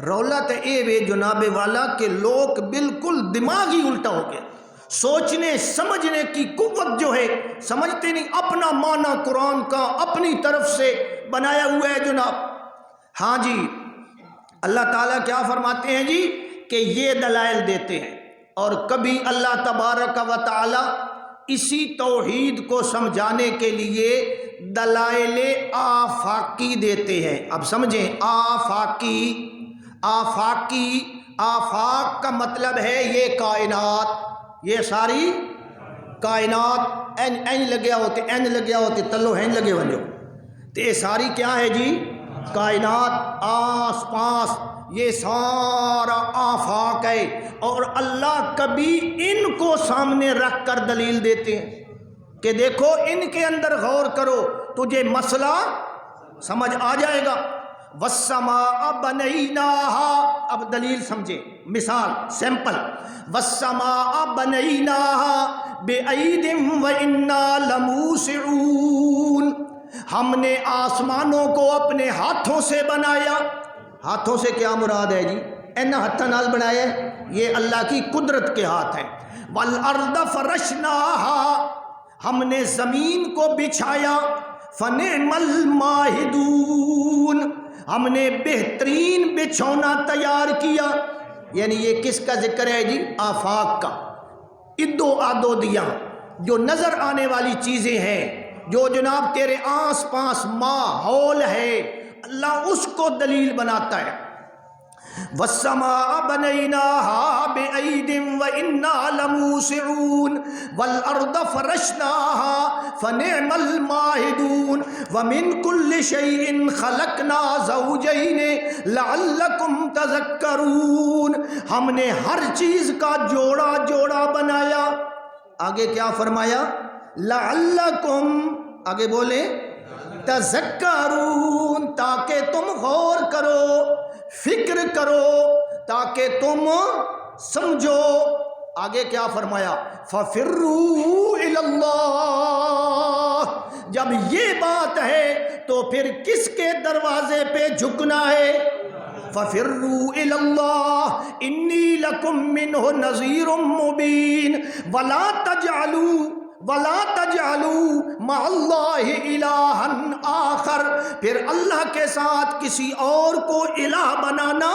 رولت اے وے جناب والا کہ لوگ بالکل دماغ ہی الٹا ہو گیا، سوچنے سمجھنے کی قوت جو ہے سمجھتے نہیں، اپنا معنی قرآن کا اپنی طرف سے بنایا ہوا ہے جناب۔ ہاں جی اللہ تعالیٰ کیا فرماتے ہیں جی کہ یہ دلائل دیتے ہیں، اور کبھی اللہ تبارک و تعالی اسی توحید کو سمجھانے کے لیے دلائل آفاقی دیتے ہیں۔ اب سمجھیں، آفاقی، آفاقی، آفاق کا مطلب ہے یہ کائنات، یہ ساری کائنات، این لگیا ہوتے، این لگیا ہوتے، تلو ہیں لگے ونجو، تو یہ ساری کیا ہے جی؟ کائنات، آس پاس، یہ سارا آفاق ہے، اور اللہ کبھی ان کو سامنے رکھ کر دلیل دیتے ہیں کہ دیکھو ان کے اندر غور کرو، تجھے مسئلہ سمجھ آ جائے گا۔ والسماء بنیناہا، اب دلیل سمجھے، مثال سیمپل، والسماء بنیناہا بعید وإنا لموسعون، ہم نے آسمانوں کو اپنے ہاتھوں سے بنایا۔ ہاتھوں سے کیا مراد ہے جی؟ ان ہاتھوں نال بنایا ہے، یہ اللہ کی قدرت کے ہاتھ ہیں۔ والارض فرشناہا، ہم نے زمین کو بچھایا۔ فنعم الماہدون، ہم نے بہترین بچھونا تیار کیا۔ یعنی یہ کس کا ذکر ہے جی؟ آفاق کا، ادو آدو دیا، جو نظر آنے والی چیزیں ہیں، جو جناب تیرے آس پاس ماحول ہے، اللہ اس کو دلیل بناتا ہے۔ والسماء بنیناها بعید وإنا لموسعون والارض فرشناها فنعم الماہدون ومن كل شيء خلقنا زوجين لعلكم تذکرون، ہم نے ہر چیز کا جوڑا جوڑا بنایا۔ آگے کیا فرمایا؟ لعلکم، آگے بولے تذکرون، تاکہ تم غور کرو، فکر کرو، تاکہ تم سمجھو۔ آگے کیا فرمایا؟ فَفِرُّوا إِلَى اللَّهِ، جب یہ بات ہے تو پھر کس کے دروازے پہ جھکنا ہے؟ ففروا الی اللہ انی لکم منہ نذیر مبین ولا تجعلوا مع اللہ الہا آخر، پھر اللہ کے ساتھ کسی اور کو الہ بنانا۔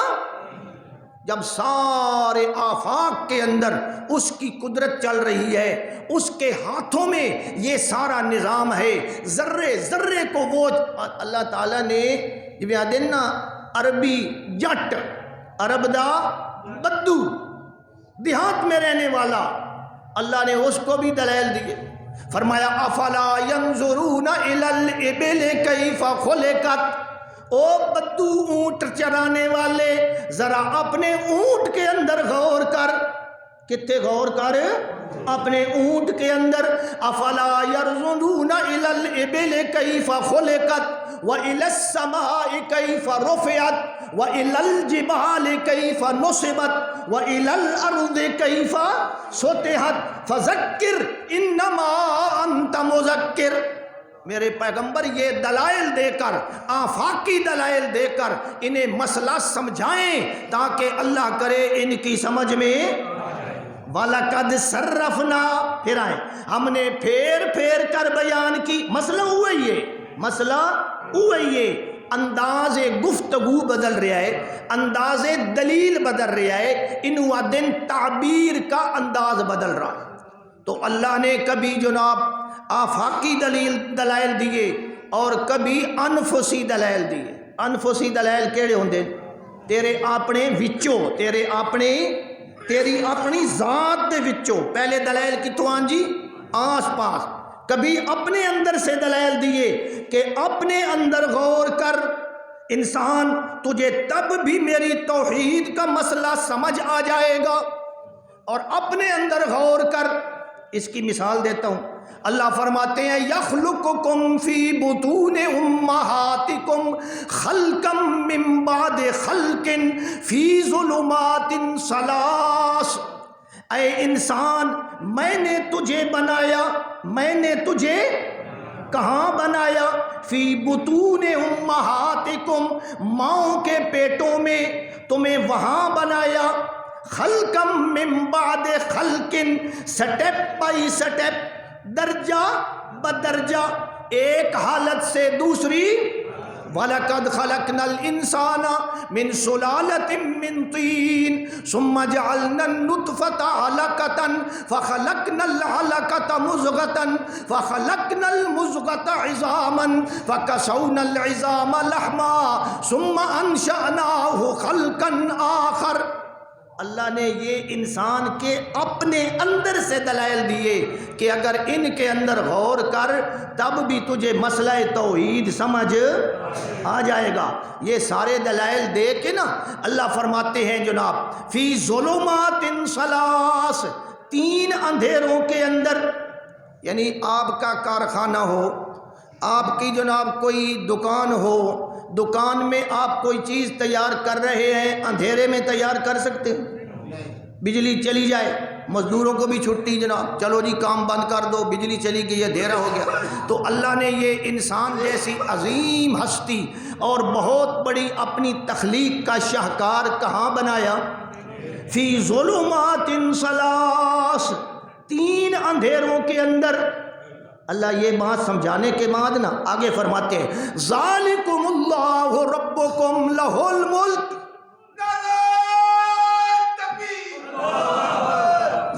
جب سارے آفاق کے اندر اس کی قدرت چل رہی ہے، اس کے ہاتھوں میں یہ سارا نظام ہے، ذرے ذرے کو وہ اللہ تعالیٰ نے نا عربی جٹ، عرب دا بدو، دیہات میں رہنے والا، اللہ نے اس کو بھی دلائل دیے۔ فرمایا افلا ينظرون الى الابل کیف خلقت، او بدو اونٹ چرانے والے ذرا اپنے اونٹ کے اندر غور کر، کتے غور کر اپنے اونٹ کے اندر۔ افلا ينظرون الى الابل کیف خلقت وَإِلَى السَّمَاءِ كَيْفَ رُفِعَتْ وَإِلَى الْجِبَالِ كَيْفَ نُصِبَتْ وَإِلَى الْأَرْضِ كَيْفَ سُطِحَتْ فَذَكِّرْ إِنَّمَا أَنْتَ مُذَكِّرْ۔ میرے پیغمبر یہ دلائل دے کر، آفاقی دلائل دے کر انہیں مسئلہ سمجھائیں تاکہ اللہ کرے ان کی سمجھ میں۔ وَلَقَدْ صَرَّفْنَا، پھر آئیں، ہم نے پھیر پھیر کر بیان کی۔ مسئلہ ہوا ہی ہے، مسئلہ ہوا ہی ہے، انداز گفتگو بدل رہا ہے، انداز دلیل بدل رہا ہے، انہوا دن تعبیر کا انداز بدل رہا ہے۔ تو اللہ نے کبھی جناب آفاقی دلائل دیے اور کبھی انفسی دلائل دیے۔ انفسی دلائل کیڑے ہوندے؟ تیرے اپنے وچوں، تیری اپنی ذات دے وچوں۔ پہلے دلائل کتوں آن جی؟ آس پاس۔ کبھی اپنے اندر سے دلائل دیے کہ اپنے اندر غور کر انسان، تجھے تب بھی میری توحید کا مسئلہ سمجھ آ جائے گا، اور اپنے اندر غور کر۔ اس کی مثال دیتا ہوں، اللہ فرماتے ہیں یخلقکم فی بطون امہاتکم خلقا من بعد خلق فی ظلمات ثلاث۔ اے انسان، میں نے تجھے بنایا، میں نے تجھے کہاں بنایا؟ فی بطون امہاتکم، ماؤں کے پیٹوں میں تمہیں وہاں بنایا۔ خلقا من بعد خلق، سٹیپ بائی سٹیپ، درجہ بدرجہ، ایک حالت سے دوسری۔ وَلَقَدْ خَلَقْنَا الْإِنسَانَ مِنْ سُلَالَةٍ مِّن طِينٍ ثُمَّ جَعَلْنَا النُّطْفَةَ عَلَقَةً فَخَلَقْنَا الْعَلَقَةَ مُضْغَةً فَخَلَقْنَا الْمُضْغَةَ عِظَامًا فَكَسَوْنَا الْعِظَامَ لَحْمًا ثُمَّ أَنشَأْنَاهُ خَلْقًا آخَرَ۔ اللہ نے یہ انسان کے اپنے اندر سے دلائل دیے کہ اگر ان کے اندر غور کر تب بھی تجھے مسئلہ توحید سمجھ آ جائے گا۔ یہ سارے دلائل دے کے نا اللہ فرماتے ہیں جناب فی ظلمات ثلاث، تین اندھیروں کے اندر، یعنی آپ کا کارخانہ ہو، آپ کی جناب کوئی دکان ہو، دکان میں آپ کوئی چیز تیار کر رہے ہیں، اندھیرے میں تیار کر سکتے ہیں؟ بجلی چلی جائے، مزدوروں کو بھی چھٹی، جناب چلو جی کام بند کر دو، بجلی چلی گئی، اندھیرا ہو گیا۔ تو اللہ نے یہ انسان جیسی عظیم ہستی اور بہت بڑی اپنی تخلیق کا شاہکار کہاں بنایا؟ فی ظلمات ثلاث، تین اندھیروں کے اندر۔ اللہ یہ بات سمجھانے کے بعد نا آگے فرماتے ہیں ذالکم اللہ ربکم لہ الملک،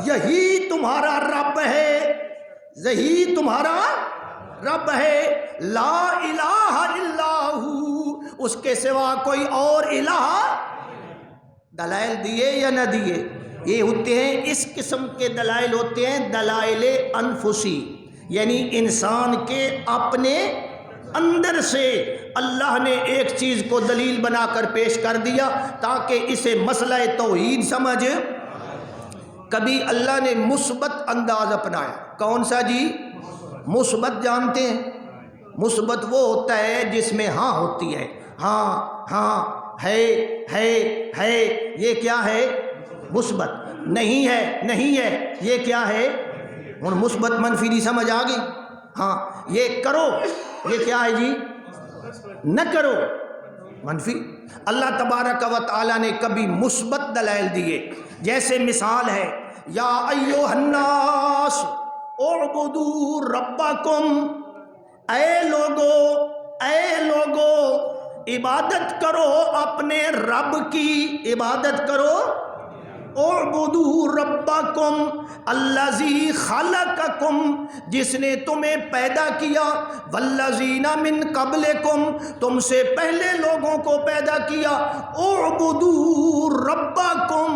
یہی تمہارا رب ہے، یہی تمہارا رب ہے، لا الہ الا ہو، اس کے سوا کوئی اور الہ۔ دلائل دیے یا نہ دیے؟ یہ ہوتے ہیں، اس قسم کے دلائل ہوتے ہیں دلائل انفسی، یعنی انسان کے اپنے اندر سے اللہ نے ایک چیز کو دلیل بنا کر پیش کر دیا تاکہ اسے مسئلہ توحید سمجھ۔ کبھی اللہ نے مثبت انداز اپنایا۔ کون سا جی؟ مثبت جانتے ہیں؟ مثبت وہ ہوتا ہے جس میں ہاں ہوتی ہے، ہاں ہاں، ہے، یہ کیا ہے؟ مثبت۔ نہیں ہے، نہیں ہے، یہ کیا ہے؟ ہوں مثبت منفی نہیں سمجھ آ گئی؟ ہاں، یہ کرو، یہ کیا ہے جی؟ نہ کرو، منفی۔ اللہ تبارک و تعالیٰ نے کبھی مثبت دلائل دیے، جیسے مثال ہے یا ایھا الناس اعبدوا ربکم، اے لوگو عبادت کرو اپنے رب کی، عبادت کرو، اعبدوا ربکم الذی خلقکم، جس نے تمہیں پیدا کیا، والذین من قبلکم، تم سے پہلے لوگوں کو پیدا کیا، اعبدوا ربکم،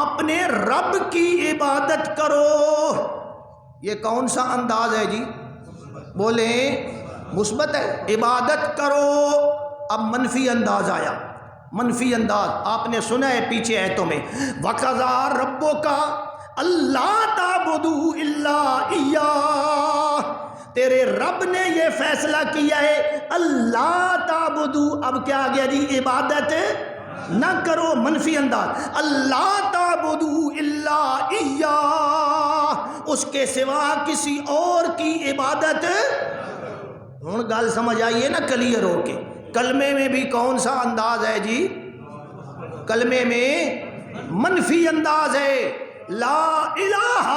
اپنے رب کی عبادت کرو۔ یہ کون سا انداز ہے جی؟ بولیں مثبت ہے، عبادت کرو۔ اب منفی انداز آیا، منفی انداز آپ نے سنا ہے پیچھے آیتوں میں، وَقَضَىٰ رَبُّكَ أَلَّا تَعْبُدُوا إِلَّا إِيَّاهُ، تیرے رب نے یہ فیصلہ کیا ہے اللہ تعبدو، اب کیا آ گیا جی؟ عبادت نہ کرو، منفی انداز، اللہ تعبدو الا اياه، اس کے سوا کسی اور کی عبادت۔ ہوں گل سمجھ آئیے نا کلیئر ہو کے؟ کلمے میں بھی کون سا انداز ہے جی؟ کلمے میں منفی انداز ہے، لا الہ،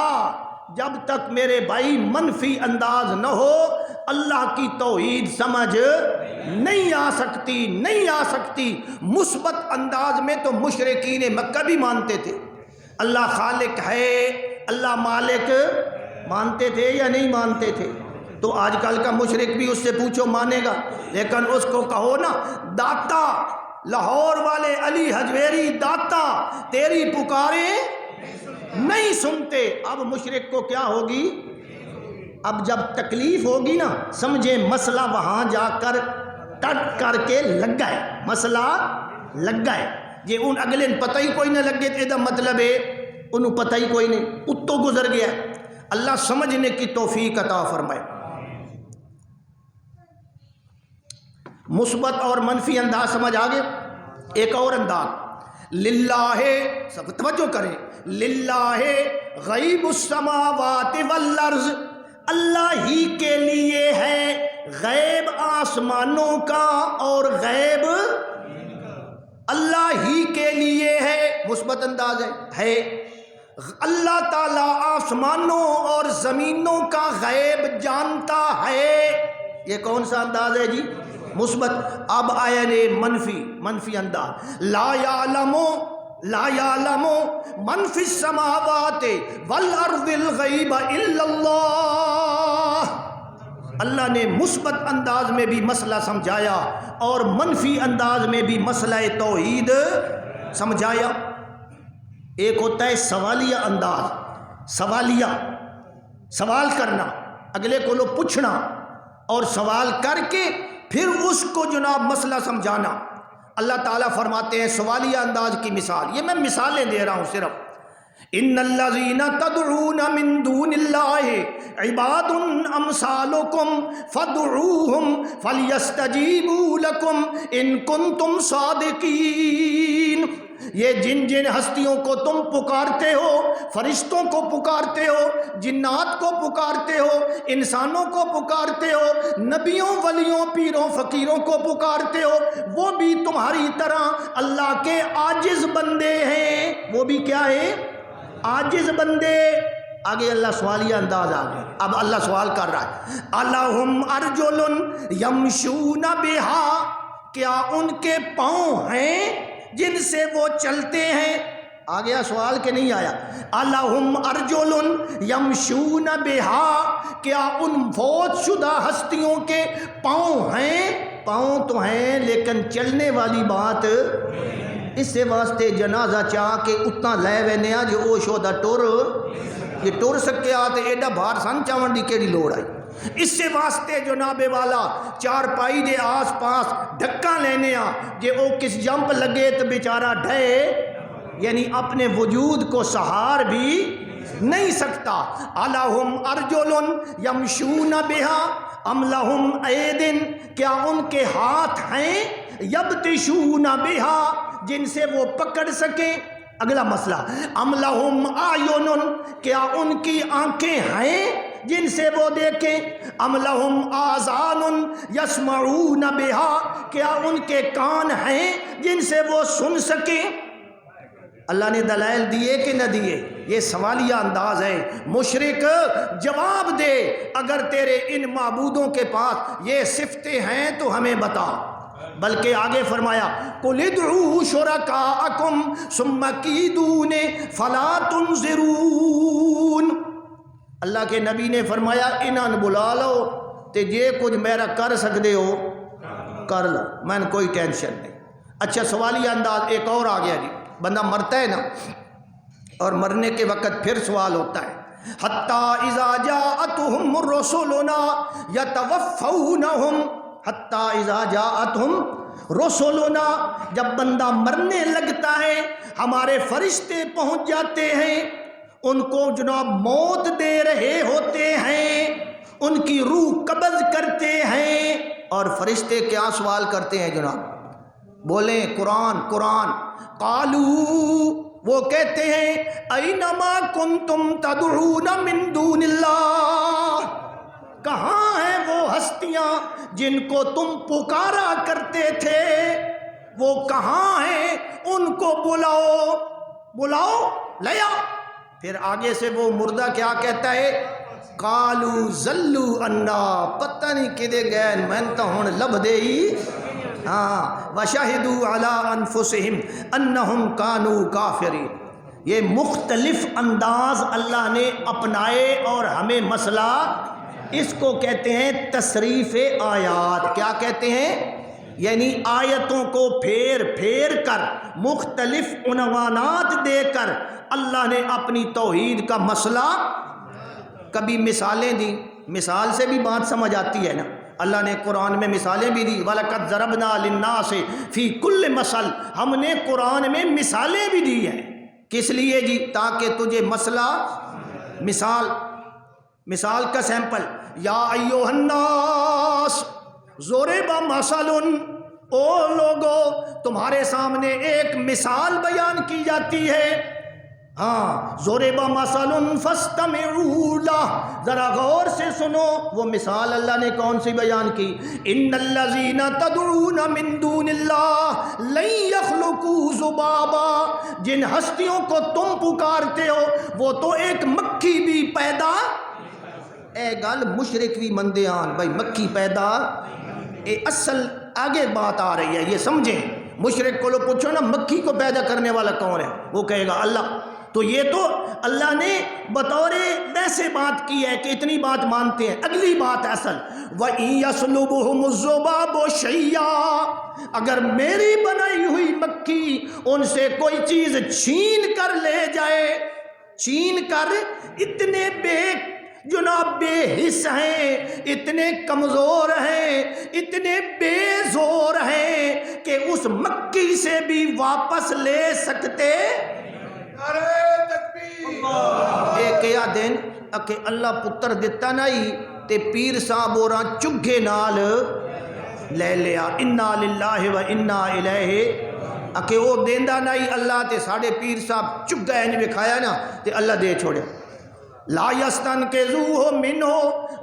جب تک میرے بھائی منفی انداز نہ ہو اللہ کی توحید سمجھ نہیں آ سکتی، نہیں آ سکتی۔ مثبت انداز میں تو مشرکین مکہ بھی مانتے تھے اللہ خالق ہے، اللہ مالک، مانتے تھے یا نہیں مانتے تھے؟ تو آج کل کا مشرک بھی اس سے پوچھو مانے گا، لیکن اس کو کہو نا داتا، لاہور والے علی حجویری داتا تیری پکارے نہیں سنتے۔ اب مشرک کو کیا ہوگی؟ اب جب تکلیف ہوگی نا سمجھے مسئلہ وہاں جا کر ٹٹ کر کے لگ گئے، مسئلہ لگ گئے جی، ان اگلے پتہ ہی کوئی نہ لگے تو یہ مطلب ہے انہوں پتہ ہی کوئی نہیں، اتو گزر گیا۔ اللہ سمجھنے کی توفیق عطا فرمائے۔ مثبت اور منفی انداز سمجھ آگے؟ ایک اور انداز، للہ، سب توجہ کریں، للہ غیب السماوات والارض، اللہ ہی کے لیے ہے غیب آسمانوں کا اور غیب اللہ ہی کے لیے ہے، مثبت انداز ہے۔ اللہ تعالیٰ آسمانوں اور زمینوں کا غیب جانتا ہے، یہ کون سا انداز ہے جی؟ مثبت۔ اب آیا نے منفی انداز، لا یعلم من فی السماوات والارض الغیب الا اللہ، اللہ نے مثبت انداز میں بھی مسئلہ سمجھایا اور منفی انداز میں بھی مسئلہ توحید سمجھایا۔ ایک ہوتا ہے سوالیہ انداز، سوال کرنا، اگلے کو لو پوچھنا اور سوال کر کے پھر اس کو جناب مسئلہ سمجھانا۔ اللہ تعالیٰ فرماتے ہیں سوالیہ انداز کی مثال، یہ میں مثالیں دے رہا ہوں صرف، ان الذین تدعون من دون اللہ عباد امثالکم فادعوہم فلیستجیبوا لکم ان کنتم صادقین، یہ جن ہستیوں کو تم پکارتے ہو، فرشتوں کو پکارتے ہو، جنات کو پکارتے ہو، انسانوں کو پکارتے ہو، نبیوں ولیوں پیروں فقیروں کو پکارتے ہو، وہ بھی تمہاری طرح اللہ کے عاجز بندے ہیں، وہ بھی کیا ہے؟ عاجز بندے۔ آگے اللہ سوالیہ انداز آ گیا، اب اللہ سوال کر رہا ہے، الہم ارجل یمشون بہا، کیا ان کے پاؤں ہیں جن سے وہ چلتے ہیں؟ آ گیا سوال کہ نہیں آیا؟ الہم ارجل یمشون بہا، کیا ان فوت شدہ ہستیوں کے پاؤں ہیں؟ پاؤں تو ہیں لیکن چلنے والی بات، اس سے واسطے جنازہ چاہ کے اتنا لے وینے جو او شودا ٹور، یہ ٹور سکے آتے ایڈا بھار سن چاون دی کیڑی لوڑ آئی، اس سے واسطے جناب والا چار پائی دے آس پاس ڈھکا لینے آ جے او کس جمپ لگے تو بیچارہ ڈھے، یعنی اپنے وجود کو سہار بھی نہیں سکتا۔ الہم ارجل یمشون بہا ام لہم ایدن، کیا ان کے ہاتھ ہیں یبطشون بہا جن سے وہ پکڑ سکیں؟ اگلا مسئلہ، ام لہم اعین، کیا ان کی آنکھیں ہیں جن سے وہ دیکھیں، ام لہم آذان یسمعون بہا، کیا ان کے کان ہیں جن سے وہ سن سکیں؟ اللہ نے دلائل دیے کہ نہ دیے؟ یہ سوالیہ انداز ہے۔ مشرک جواب دے، اگر تیرے ان معبودوں کے پاس یہ صفتیں ہیں تو ہمیں بتا۔ بلکہ آگے فرمایا قُلِ ادْعُوا شُرَكَاءَكُمْ ثُمَّ كِيدُونِ فَلَا تُنظِرُونَ۔ اللہ کے نبی نے فرمایا انہاں بلا لو تے جے کچھ میرا کر سکتے ہو کر لو، میں نے کوئی ٹینشن نہیں۔ اچھا سوالیہ انداز ایک اور آ گیا جی، بندہ مرتا ہے نا، اور مرنے کے وقت پھر سوال ہوتا ہے حَتَّى إِذَا جَاءَتْهُمْ رُسُلُنَا يَتَوَفَّوْنَهُمْ، حَتَّى إِذَا جَاءَتْهُمْ رُسُلُنَا، جب بندہ مرنے لگتا ہے ہمارے فرشتے پہنچ جاتے ہیں، ان کو جناب موت دے رہے ہوتے ہیں، ان کی روح قبض کرتے ہیں، اور فرشتے کیا سوال کرتے ہیں جناب؟ بولیں قرآن قرآن۔ قالو، وہ کہتے ہیں اینما کنتم تدعون من دون اللہ، کہاں ہیں وہ ہستیاں جن کو تم پکارا کرتے تھے، وہ کہاں ہیں؟ ان کو بلاؤ بلاؤ لیا۔ پھر آگے سے وہ مردہ کیا کہتا ہے؟ قالو زلو انا، پتہ نہیں کدے گئے، میں تو ہن لب دے ہی ہاں، وشہدوا علی انفسہم انہم کانوا کافرین۔ یہ مختلف انداز اللہ نے اپنائے اور ہمیں مسئلہ، اس کو کہتے ہیں تصریف آیات۔ کیا کہتے ہیں؟ یعنی آیتوں کو پھیر پھیر کر مختلف عنوانات دے کر اللہ نے اپنی توحید کا مسئلہ، کبھی مثالیں دی، مثال سے بھی بات سمجھ آتی ہے نا۔ اللہ نے قرآن میں مثالیں بھی دی، وَلَقَدْ ضَرَبْنَا لِلنَّاسِ فِي كُلِّ مَثَلٍ، ہم نے قرآن میں مثالیں بھی دی ہیں۔ کس لیے جی؟ تاکہ تجھے مسئلہ، مثال کا سیمپل، یا ایھا الناس ضرب مثل، او لوگو تمہارے سامنے ایک مثال بیان کی جاتی ہے، ہاں، ضرب مثل فاستمعوا لہ، ذرا غور سے سنو۔ وہ مثال اللہ نے کون سی بیان کی؟ ان الذین تدعون من دون اللہ لن یخلقوا ذبابا، جن ہستیوں کو تم پکارتے ہو وہ تو ایک مکھی بھی پیدا، اے گل مشرک بھی مندے آن بھائی، مکھی پیدا، اے اصل آگے بات آ رہی ہے، یہ سمجھیں۔ مشرک کو لو پوچھو نا مکھی کو پیدا کرنے والا کون ہے، وہ کہے گا اللہ۔ تو یہ تو اللہ نے بطور ویسے بات کی ہے کہ اتنی بات مانتے ہیں۔ اگلی بات اصل، وَإِن يَسْلُبْهُمُ الذُّبَابُ شَيْئًا، اگر میری بنائی ہوئی مکھی ان سے کوئی چیز چھین کر لے جائے، چھین کر، اتنے بے حس ہیں، اتنے کمزور ہیں، اتنے بے زور ہیں کہ اس مکھی سے بھی واپس لے سکتے۔ ایک کیا دن کہ اللہ پتر دیتا نہیں تے پیر صاحب اور چگھے نال لے لیا، انا للہ و انا الیہ، کہ وہ دیندہ نہیں اللہ تے ساڑھے پیر صاحب چگھا انج بکھایا نا تے اللہ دے چھوڑے۔ لا یستنقذوہ منہ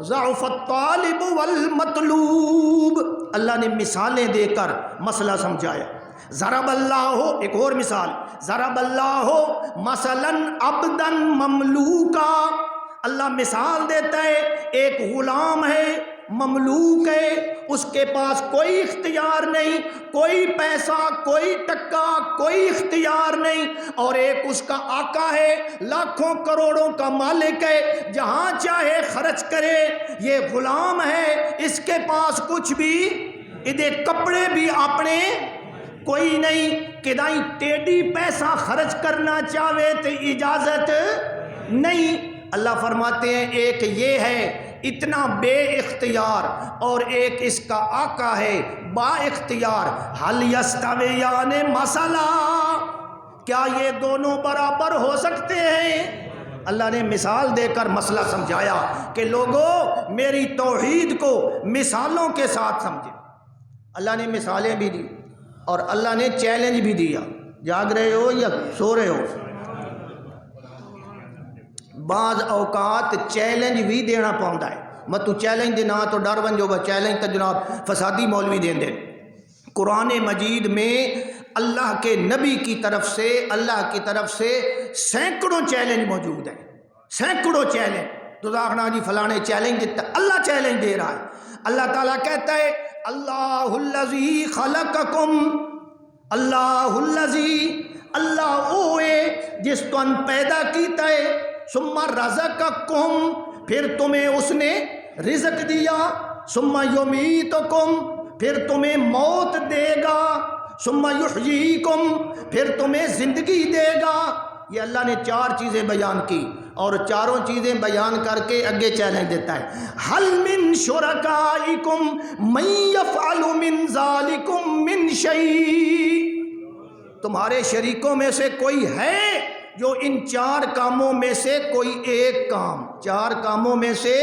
ضعف الطالب والمطلوب، اللہ نے مثالیں دے کر مسئلہ سمجھایا۔ ضرب اللہ، ایک اور مثال، ضرب اللہ مثلا عبدا مملوکا، اللہ مثال دیتا ہے ایک غلام ہے، مملوک ہے، اس کے پاس کوئی اختیار نہیں، کوئی پیسہ، کوئی ٹکا، کوئی اختیار نہیں، اور ایک اس کا آقا ہے، لاکھوں کروڑوں کا مالک ہے، جہاں چاہے خرچ کرے۔ یہ غلام ہے، اس کے پاس کچھ بھی، ادھے کپڑے بھی اپنے کوئی نہیں، کدائی ٹیڈی پیسہ خرچ کرنا چاہے تو اجازت نہیں۔ اللہ فرماتے ہیں ایک یہ ہے اتنا بے اختیار، اور ایک اس کا آقا ہے با اختیار۔ حل یستویان مثلا، کیا یہ دونوں برابر ہو سکتے ہیں؟ اللہ نے مثال دے کر مسئلہ سمجھایا کہ لوگوں میری توحید کو مثالوں کے ساتھ سمجھیں۔ اللہ نے مثالیں بھی دی اور اللہ نے چیلنج بھی دیا۔ جاگ رہے ہو یا سو رہے ہو؟ بعض اوقات چیلنج بھی دینا پاؤں ہے، مت تو چیلنج دینا تو ڈر بن جو گا، چیلنج تو جناب فسادی مولوی دیں دے۔ قرآن مجید میں اللہ کے نبی کی طرف سے، اللہ کی طرف سے سینکڑوں چیلنج موجود ہیں، سینکڑوں چیلنج۔ تو آخنا جی فلانے چیلنج دیتا، اللہ چیلنج دے رہا ہے۔ اللہ تعالیٰ کہتا ہے اللہ الذی خلقکم، اللہ الذی، اللہ اوے جس تو ان پیدا کیتا ہے، ثم رزقکم، پھر تمہیں اس نے رزق دیا، ثم یمیتکم، پھر تمہیں موت دے گا، ثم یحییکم، پھر تمہیں زندگی دے گا۔ یہ اللہ نے 4 چیزیں بیان کی، اور چاروں چیزیں بیان کر کے اگے چیلنج دیتا ہے، حل من شرکائکم من یفعل من ذالکم من شیء، تمہارے شریکوں میں سے کوئی ہے جو ان 4 کاموں میں سے کوئی ایک کام، 4 کاموں میں سے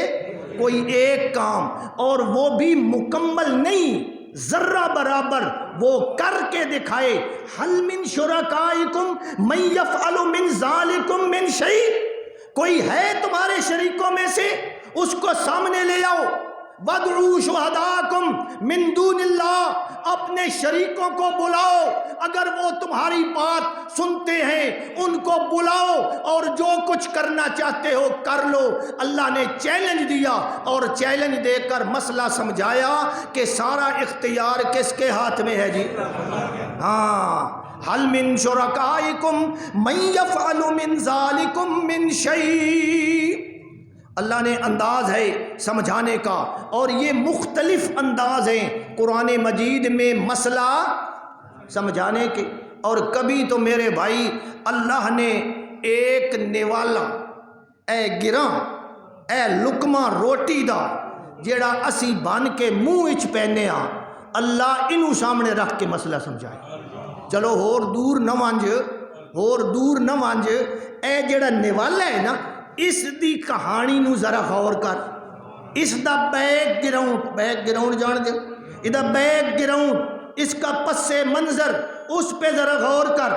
کوئی ایک کام، اور وہ بھی مکمل نہیں، ذرہ برابر وہ کر کے دکھائے۔ حل من شرکائکم من یفعل من ذالکم من شیء، کوئی ہے تمہارے شریکوں میں سے، اس کو سامنے لے آؤ۔ وَادْعُوا شُهَدَاءَكُمْ مِن دُونِ اللَّهِ، اپنے شریکوں کو بلاؤ، اگر وہ تمہاری بات سنتے ہیں ان کو بلاؤ، اور جو کچھ کرنا چاہتے ہو کر لو۔ اللہ نے چیلنج دیا، اور چیلنج دے کر مسئلہ سمجھایا کہ سارا اختیار کس کے ہاتھ میں ہے جی؟ ہاں، حل من شرکائکم من یفعل من ذالکم من شیء۔ اللہ نے انداز ہے سمجھانے کا، اور یہ مختلف انداز ہیں قرآن مجید میں مسئلہ سمجھانے کے۔ اور کبھی تو میرے بھائی اللہ نے ایک نوالا، اے گراں، اے لقمہ روٹی دا جیڑا اسی بن کے منہ اچ پینے ہاں، اللہ انہوں سامنے رکھ کے مسئلہ سمجھائے۔ چلو ہور دور نہ وانج، ہور دور نہ وانج، اے جیڑا نوالا ہے نا، اس دی کہانی نو ذرا غور کر، اس دا بیک گراؤنڈ جان دے، اس دا بیک گراؤنڈ، اس کا پس منظر، اس پہ ذرا غور کر۔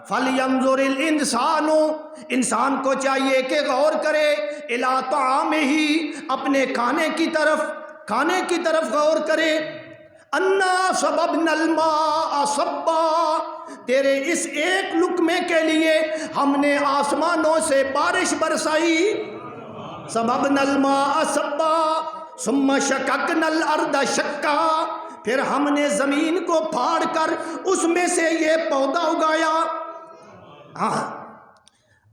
فَلْيَنظُرِ الْإِنسَانُ، انسان کو چاہیے کہ غور کرے، إِلَىٰ طَعَامِهِ، اپنے کھانے کی طرف غور کرے۔ أَنَّا صَبَبْنَا الْمَاءَ صَبًّا، تیرے اس ایک لقمے کے لیے ہم نے آسمانوں سے بارش برسائی۔ صَبَبْنَا الْمَاءَ صَبًّا ثُمَّ شَقَقْنَا الْأَرْضَ شَقًّا، پھر ہم نے زمین کو پھاڑ کر اس میں سے یہ پودا اگایا۔ ہاں،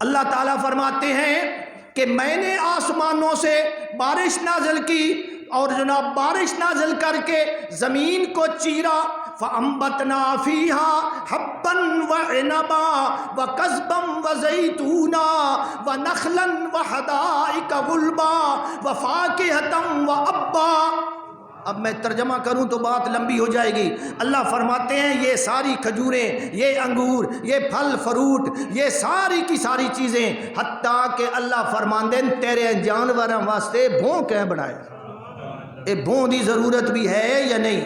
اللہ تعالیٰ فرماتے ہیں کہ میں نے آسمانوں سے بارش نازل کی، اور جناب بارش نازل کر کے زمین کو چیرا۔ فَأَنبَتْنَا فِيهَا حَبًّا وَعِنَبًا وَقَضْبًا وَزَيْتُونًا وَنَخْلًا وَحَدَائِقَ غُلْبًا وَفَاكِهَةً وَأَبًّا۔ اب میں ترجمہ کروں تو بات لمبی ہو جائے گی۔ اللہ فرماتے ہیں یہ ساری کھجوریں، یہ انگور، یہ پھل فروٹ، یہ ساری کی ساری چیزیں، حتیٰ کہ اللہ فرماندے تیرے جانوراں واسطے بھون کہیں بنائے۔ اے بھون دی ضرورت بھی ہے یا نہیں؟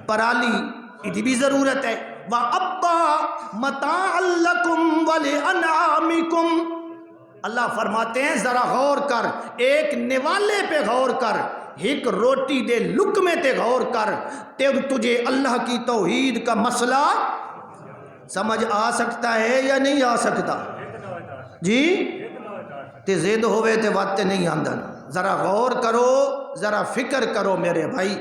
پرالی دی بھی ضرورت ہے۔ وَأَبَّا مَتَاعًا لَكُمْ وَلِأَنْعَامِكُمْ، اللہ فرماتے ہیں ذرا غور کر، ایک نوالے پہ غور کر، ایک روٹی دے لقمے تے غور کر، تجھے اللہ کی توحید کا مسئلہ سمجھ آ سکتا ہے یا نہیں آ سکتا جی؟ تے زید ہوئے تے وقت نہیں آندن۔ ذرا غور کرو، ذرا فکر کرو میرے بھائی،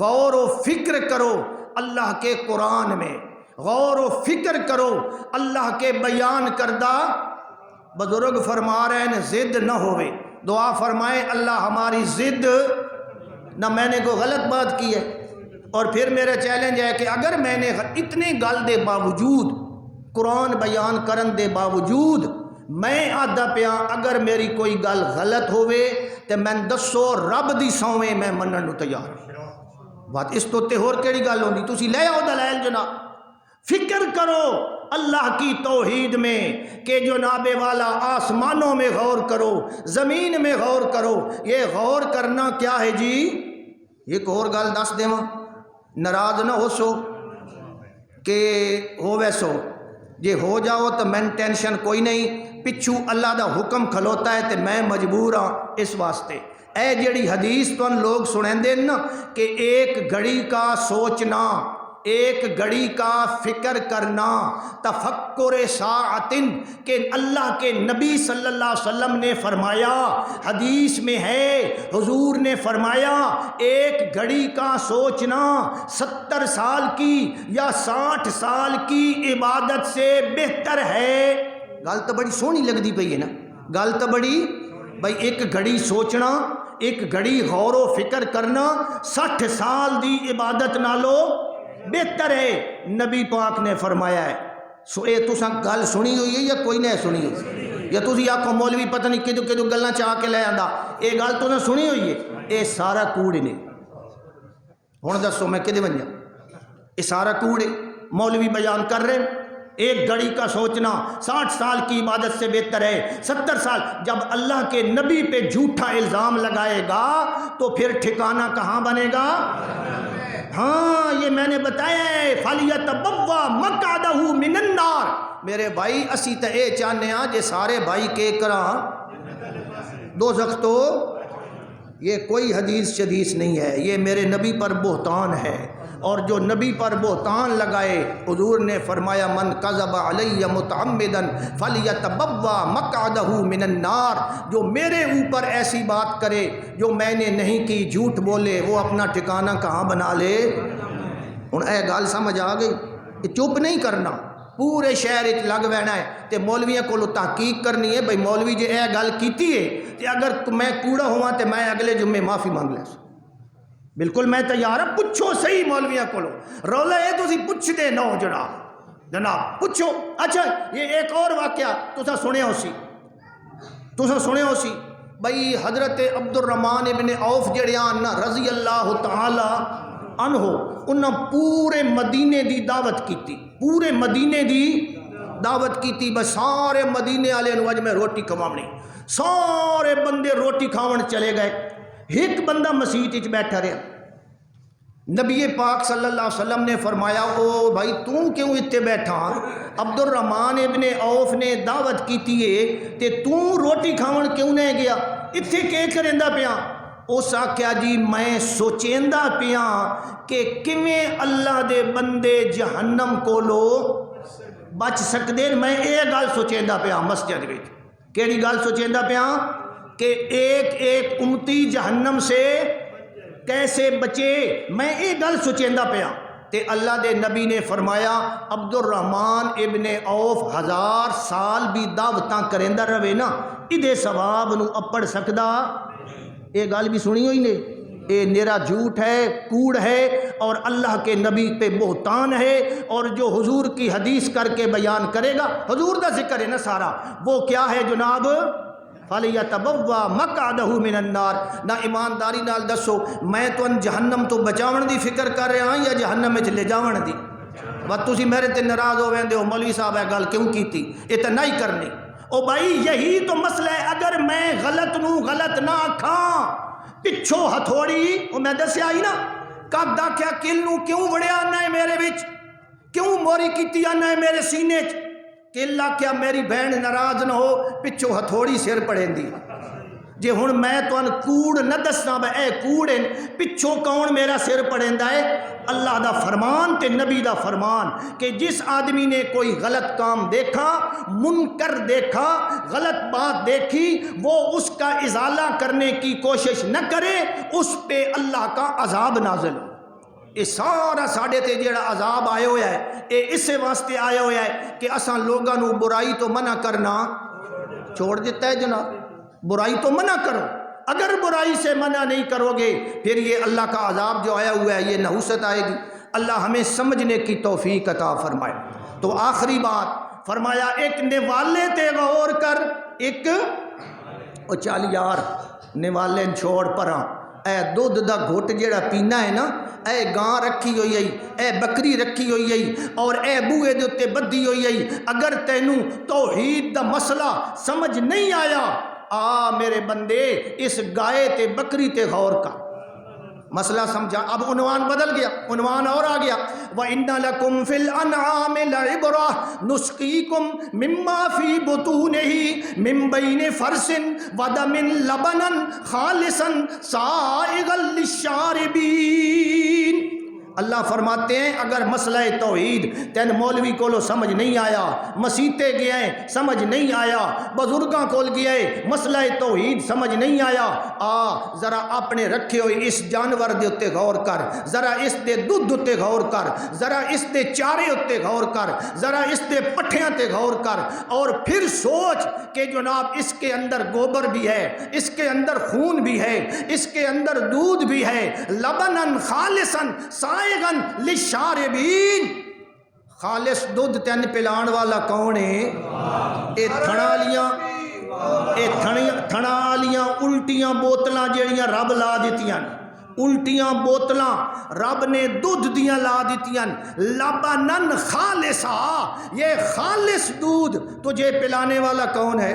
غور و فکر کرو اللہ کے قرآن میں، غور و فکر کرو اللہ کے بیان کردہ۔ بزرگ فرما رہے ہیں ضد نہ ہوئے، دعا فرمائے اللہ ہماری ضد نہ، میں نے کوئی غلط بات کی ہے۔ اور پھر میرا چیلنج ہے کہ اگر میں نے اتنے گل دے باوجود، قرآن بیان کرن دے باوجود میں آدھا پیا، اگر میری کوئی گل غلط ہوئے تو میں دسو رب دی سویں میں منن نو تیار ہوں۔ بات اس تو تے ہور کیڑی گل ہوندی؟ تسی لے آؤ دلائل جناب، فکر کرو اللہ کی توحید میں کہ جناب والا آسمانوں میں غور کرو، زمین میں غور کرو۔ یہ غور کرنا کیا ہے جی؟ ایک اور گل دس دیواں، ناراض نہ ہو سو کہ ہو ویسو، جے ہو جاؤ تو میں ٹینشن کوئی نہیں، پچھو اللہ دا حکم کھلوتا ہے تے میں مجبور ہاں اس واسطے۔ اے جڑی حدیث تو لوگ سنیں دے نا کہ ایک گھڑی کا سوچنا، ایک گھڑی کا فکر کرنا، تفکر ساعتن، کہ اللہ کے نبی صلی اللہ علیہ وسلم نے فرمایا، حدیث میں ہے حضور نے فرمایا ایک گھڑی کا سوچنا 70 سال کی یا 60 سال کی عبادت سے بہتر ہے۔ گل تو بڑی سونی لگتی پئی ہے نا، گل تو بڑی بھائی ایک گھڑی سوچنا، ایک گھڑی غور و فکر کرنا 60 سال دی عبادت نالو بہتر ہے۔ نبی پاک نے فرمایا ہے۔ سو اے تساں گل سنی ہوئی ہے یا کوئی نہیں سنی ہوئی؟ یا تسی آکھو مولوی پتہ نہیں کدو کدو گلاں چاہ کے لے آندا، اے گل تو نہ سنی ہوئی ہے؟ اے سارا کوڑ نے۔ ہن دسو میں کدے ونجا؟ اے سارا کوڑ ہے۔ مولوی بیان کر رہے ہیں ایک گھڑی کا سوچنا 60 سال کی عبادت سے بہتر ہے، 70 سال۔ جب اللہ کے نبی پہ جھوٹا الزام لگائے گا تو پھر ٹھکانہ کہاں بنے گا؟ ہاں یہ میں نے بتایا ہے، فَلْيَتَبَوَّأْ مَقْعَدَهُ مِنَ النَّارِ۔ میرے بھائی اسی تے اے چاہنے ہاں جے سارے بھائی کے کراں دوزخ، تو یہ کوئی حدیث شدیث نہیں ہے، یہ میرے نبی پر بہتان ہے۔ اور جو نبی پر بہتان لگائے، حضور نے فرمایا من کذب علی متعمدا فلیتبوأ مقعدہ من النار، جو میرے اوپر ایسی بات کرے جو میں نے نہیں کی، جھوٹ بولے، وہ اپنا ٹھکانہ کہاں بنا لے۔ ہن اے گل سمجھ آ گئی؟ چپ نہیں کرنا، پورے شہر وچ لگ بینا ہے تے مولویاں کولو تحقیق کرنی ہے، بھئی مولوی جے اے گل کیتی ہے تے اگر میں کوڑا ہوا تے میں اگلے جمعے معافی مانگ لے۔ بالکل میں تیار ہوں، پوچھو صحیح مولویاں کولو، رولا ہے تسی پوچھ دے نو جناب پوچھو۔ اچھا یہ ایک اور واقعہ تسا سنے ہو سی بھئی حضرت عبد الرحمن ابن عوف جڑیان رضی اللہ تعالی عنہ، انہاں پورے مدینے دی دعوت کیتی، پورے مدینے دی دعوت کیتی، بس سارے مدینے والے نو اج میں روٹی کھواونی، سارے بندے روٹی کھاون چلے گئے، ایک بندہ مسجد وچ بیٹھا رہا۔ نبی پاک صلی اللہ علیہ وسلم نے فرمایا او بھائی تو کیوں اتنے بیٹھا؟ عبد الرحمن ابن عوف نے دعوت کیتی ہے تے تو روٹی کھاون کیوں نہیں گیا؟ اتنے کی کریندا پیا؟ اس آکھیا جی میں سوچیندا پیا کہ کیویں اللہ دے بندے جہنم کولو بچ سکدے، میں اے گل سوچیندا پیا مسجد وچ۔ کیڑی گل سوچیندا پیا؟ کہ ایک ایک امتی جہنم سے کیسے بچے، میں یہ گل سوچیندا پیا تے اللہ دے نبی نے فرمایا عبد الرحمن ابن عوف 1000 سال بھی دعوتاں کریندا رہے نا، ادھے ثواب نو اپڑ سکدا؟ یہ گل بھی سنی ہوئی نے؟ یہ نیرا جھوٹ ہے، کوڑ ہے، اور اللہ کے نبی پہ بہتان ہے۔ اور جو حضور کی حدیث کر کے بیان کرے گا، حضور دا ذکر ہے نا سارا، وہ کیا ہے جناب؟ فَلْيَتَبَوَّأْ مَقْعَدَهُ مِنَ النَّارِ۔ نہ ایمانداری نال دسو میں تو جہنم تو بچاون دی فکر کر رہا ہاں یا جہنم میں لے جاون دی؟ بس تسی میرے تے ناراض ہو ویندے ہو مولوی صاحب اے گل کیوں کیتی؟ یہ تو نہیں کرنی۔ او بھائی یہی تو مسئلہ ہے، اگر میں غلط نو غلط نہ آکھاں، پچھو ہتھوڑی او میں دسیا ہی نا، کد آکھیا کل نو کیوں وڑیا آنا ہے میرے وچ، کیوں موری کیتی آنا ہے میرے سینے چ؟ کلا کیا میری بہن ناراض نہ ہو، پچھو ہتھوڑی سر پڑیں دی۔ جے ہن میں تو کوڑ نہ دسنا بے اے کوڑ پچھو کون میرا سر پڑیں دا ہے؟ اللہ دا فرمان تے نبی دا فرمان کہ جس آدمی نے کوئی غلط کام دیکھا، منکر دیکھا، غلط بات دیکھی، وہ اس کا ازالہ کرنے کی کوشش نہ کرے، اس پہ اللہ کا عذاب نازل ہو۔ یہ سارا ساڑھے تے جیڑا عذاب آئے ہویا ہے، یہ اسے واسطے آئے ہویا ہے کہ اساں لوگاں نو برائی تو منع کرنا چھوڑ دیتا ہے جناب۔ برائی تو منع کرو، اگر برائی سے منع نہیں کرو گے پھر یہ اللہ کا عذاب جو آیا ہوا ہے یہ نحوست آئے گی۔ اللہ ہمیں سمجھنے کی توفیق عطا فرمائے۔ تو آخری بات فرمایا ایک نوالے تے غور کر، ایک او چال یار نوالے چھوڑ پراں، اے دودھ دا گھٹ جیڑا پینا ہے نا، اے گاں رکھی ہوئی ہے، اے بکری رکھی ہوئی ہے، اور اے بوئے دے تے بدھی ہوئی ہے، اگر تینوں توحید دا مسئلہ سمجھ نہیں آیا، آ میرے بندے اس گائے تے بکری تے غور کر، مسئلہ سمجھا. اب عنوان بدل گیا، عنوان اور آ گیا. وَإِنَّ لَكُمْ فِي الْأَنْعَامِ لَعِبْرَةً نُسْقِيكُم مِّمَّا فِي بُطُونِهِ مِن بَيْنِ فَرْثٍ وَدَمٍ لَبَنًا خَالِصًا سَائِغًا لِلشَّارِبِينَ. اللہ فرماتے ہیں اگر مسئلہ توحید تین مولوی کو سمجھ نہیں آیا، مسیتے گئے سمجھ نہیں آیا، بزرگاں کول گئے مسئلہ توحید سمجھ نہیں آیا، ذرا اپنے رکھے ہوئے اس جانور دے اتے غور کر، ذرا اس دے دودھ اتے غور کر، ذرا اس دے چارے اتے غور کر، ذرا اس دے پٹھیاں تے غور کر، اور پھر سوچ کہ جناب اس کے اندر گوبر بھی ہے، اس کے اندر خون بھی ہے، اس کے اندر دودھ بھی ہے. لبنن خالصن سائغن للشاربین. خالص دودھ تین پلان والا کون ہے؟ اے تھنا والیاں الٹیاں بوتلاں جڑیاں رب لا دیتیاں، الٹیاں بوتلاں رب نے دودھ دیاں لا دیتیاں. لبنن خالصا، یہ خالص دودھ تجھے پلانے والا کون ہے؟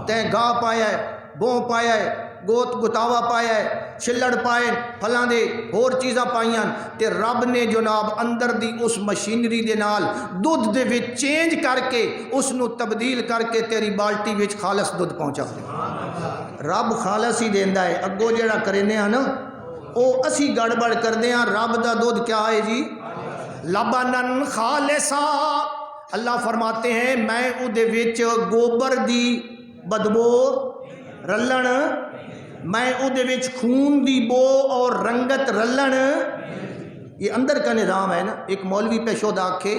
تے گاہ پایا ہے، بوں پایا ہے، گوت گتاوا پایا ہے، چھلڑ پائے، پھلاں دے اور چیزاں پائیاں، تے رب نے جناب اندر دی اس مشینری دے نال دودھ دے وچ چینج کر کے اس نو تبدیل کر کے تیری بالٹی وچ خالص دودھ پہنچا دے. رب خالص ہی دیندا ہے. اگوں جڑا کرنے ہاں نا او اسی گڑبڑ کردے ہاں. رب دا دودھ کیا ہے جی؟ لبنن خالصا. اللہ فرماتے ہیں میں او دے وچ گوبر دی بدبو رلن، میں او دے وچ خون دی بو اور رنگت رلن. یہ اندر کا نظام ہے نا. ایک مولوی پہ شودا آکھے،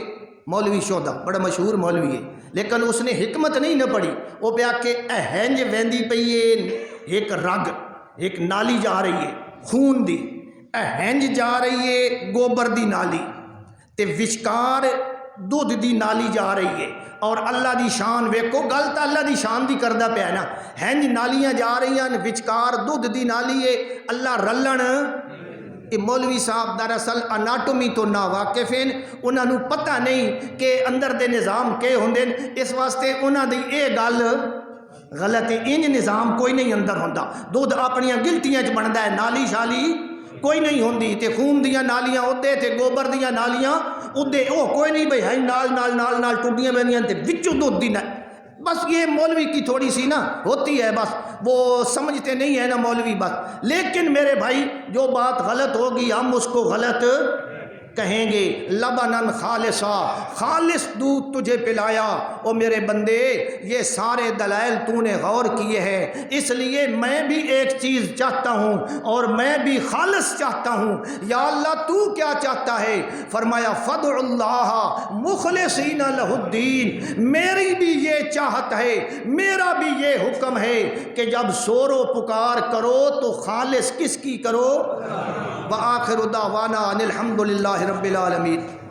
مولوی شودا بڑا مشہور مولوی ہے، لیکن اس نے حکمت نہیں نہ پڑھی. وہ پہ آکھے اہنج ویندی پئی ہے، ایک رگ ایک نالی جا رہی ہے خون دی، اہنج جا رہی ہے گوبر دی نالی، تے وچکار دودھ دی نالی جا رہی ہے. اور اللہ دی شان ویکو، گل تو اللہ دی شان دی کردہ پہ ہے نا. ہنج نالیاں جا رہی ہیں، وچکار دودھ دی نالی ہے، اللہ رلن. یہ مولوی صاحب دراصل اناٹومی تو نہ واقف ہیں، انہوں نے پتہ نہیں کہ اندر دے نظام کے ہوندے، اس واسطے انہوں دی اے گل غلط ہے. انج نظام کوئی نہیں اندر ہوندا. دودھ اپنیاں گلٹیاں چ بندا ہے، نالی شالی کوئی نہیں ہوندی. تے خون دیاں نالیاں ادے تے گوبر دیاں نالیاں ادے، او کوئی نہیں بھئی ہے نال نال نال نال ٹوٹیاں بندیاں تے وچوں دودھ دی. بس یہ مولوی کی تھوڑی سی نا ہوتی ہے، بس وہ سمجھتے نہیں ہے نا مولوی بس. لیکن میرے بھائی جو بات غلط ہوگی ہم اس کو غلط کہیں گے. لبنن خالصا، خالص دودھ تجھے پلایا. او میرے بندے یہ سارے دلائل تو نے غور کیے ہیں، اس لیے میں بھی ایک چیز چاہتا ہوں اور میں بھی خالص چاہتا ہوں. یا اللہ تو کیا چاہتا ہے؟ فرمایا فدع اللہ مخلصین لہ الدین. میری بھی یہ چاہت ہے، میرا بھی یہ حکم ہے کہ جب سور و پکار کرو تو خالص کس کی کرو؟ وآخر دعوانا ان الحمد للہ رب العالمین.